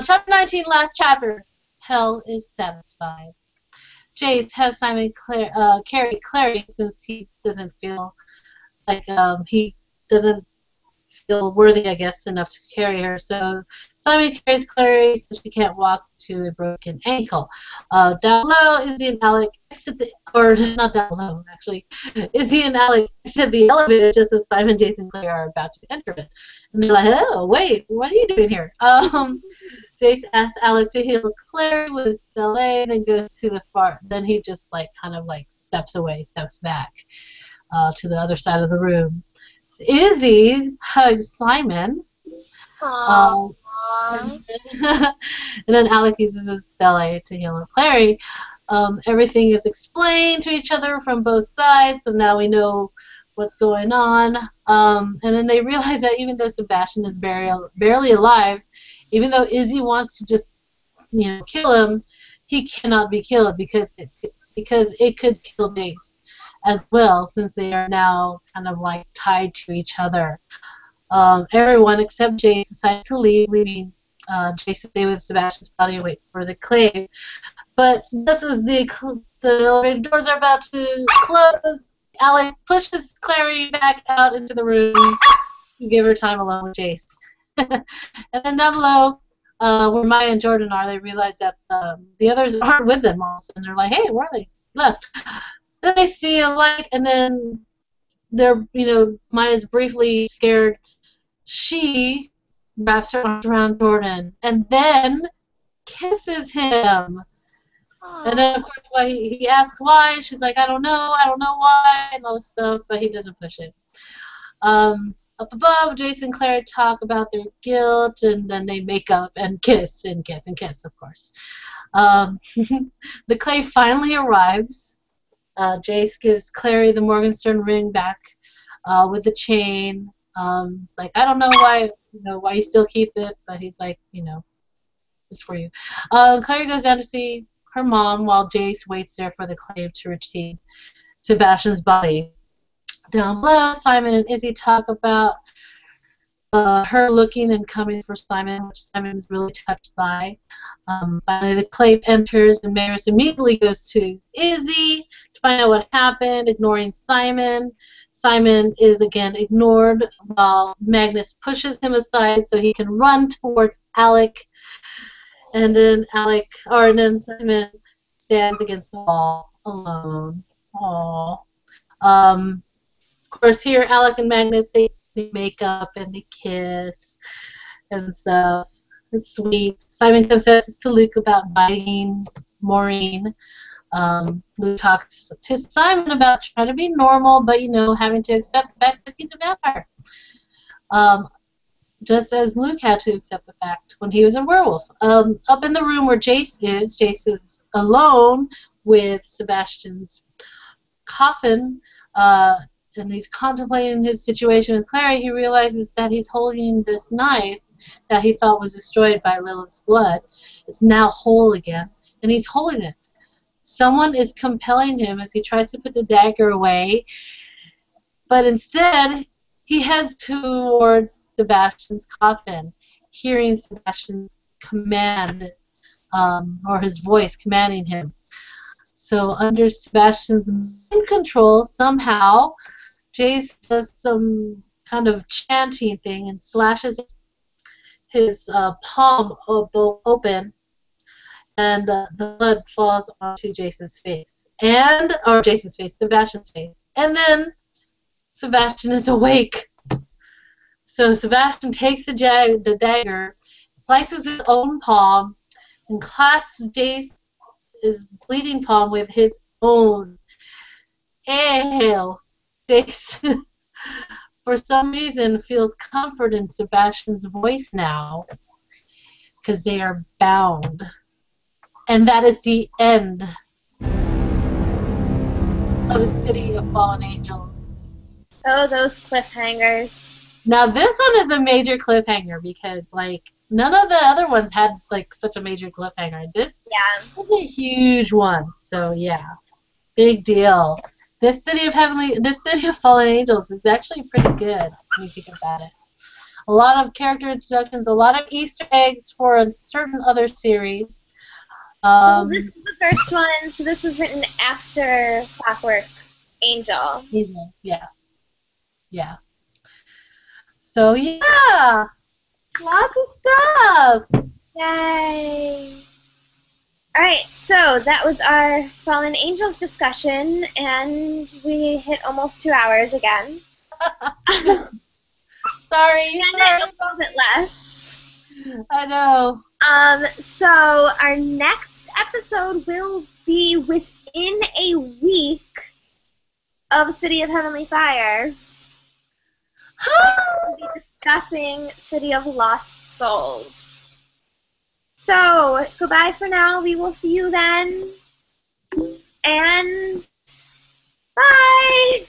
Chapter 19, last chapter. Hell is satisfied. Jace has Simon carry Clary since he doesn't feel like he doesn't feel worthy, I guess, enough to carry her. So Simon carries Clary so she can't walk to a broken ankle. Down below, Izzy and Alec exit not down below, actually. Izzy and Alec exit the elevator just as Simon, Jace, and Clary are about to enter it. And they're like, oh, wait, what are you doing here? Jace asks Alec to heal Clary with Stele, then goes to the far. Then he just kind of steps back to the other side of the room. So Izzy hugs Simon. Aww. And then Alec uses his Stele to heal Clary. Everything is explained to each other from both sides, so now we know what's going on. And then they realize that even though Sebastian is barely alive, even though Izzy wants to just, kill him, he cannot be killed because it could kill Jace as well, since they are now kind of tied to each other. Everyone except Jace decides to leave, leaving Jace to stay with Sebastian's body and wait for the clave. But just as the elevator doors are about to close, Alec pushes Clary back out into the room to give her time alone with Jace. And then down below, where Maya and Jordan are, they realize that the others aren't with them also, and they're like, hey, where are they? Left. Then they see a light, and then they're, Maya's briefly scared. She wraps her arms around Jordan, and then kisses him. And then, of course, he asks why. She's like, I don't know why, and all this stuff, but he doesn't push it. Up above, Jace and Clary talk about their guilt, and then they make up and kiss, and kiss, and kiss, of course. The clay finally arrives. Jace gives Clary the Morgenstern ring back with the chain. It's like, I don't know why you still keep it, but he's like, it's for you. Clary goes down to see her mom while Jace waits there for the clave to retrieve Sebastian's body. Down below, Simon and Izzy talk about her looking and coming for Simon, which Simon is really touched by. Finally, the clave enters, and Maris immediately goes to Izzy to find out what happened, ignoring Simon. Simon is again ignored while Magnus pushes him aside so he can run towards Alec. And then Simon stands against the wall alone. Aww. Of course, here Alec and Magnus, they make up and they kiss and stuff. It's sweet. Simon confesses to Luke about biting Maureen. Luke talks to Simon about trying to be normal, but having to accept the fact that he's a vampire. Just as Luke had to accept the fact when he was a werewolf. Up in the room where Jace is alone with Sebastian's coffin, and he's contemplating his situation with Clary. He realizes that he's holding this knife that he thought was destroyed by Lilith's blood. It's now whole again, and he's holding it. Someone is compelling him as he tries to put the dagger away, but instead he heads towards Sebastian's coffin, hearing Sebastian's command, or his voice commanding him. So under Sebastian's mind control, somehow, Jace does some kind of chanting thing and slashes his palm open, and the blood falls onto Jason's face, Sebastian's face, and then Sebastian is awake. So Sebastian takes the dagger, slices his own palm, and clasps Jace's bleeding palm with his own. Hail! Jason, for some reason, feels comfort in Sebastian's voice now, because they are bound. And that is the end of the City of Fallen Angels. Oh, those cliffhangers. Now this one is a major cliffhanger because, like, none of the other ones had, like, such a major cliffhanger. This was a huge one, so yeah. Big deal. This City of Fallen Angels is actually pretty good when you think about it. A lot of character introductions, a lot of Easter eggs for a certain other series. Well, this was the first one, so this was written after Clockwork Angel. Yeah. Yeah. So, yeah. Lots of stuff. Yay. Alright, so that was our Fallen Angels discussion, and we hit almost 2 hours again. Sorry. And a little bit less. I know. So our next episode will be within a week of City of Heavenly Fire. We'll be discussing City of Lost Souls. So, goodbye for now. We will see you then. And bye!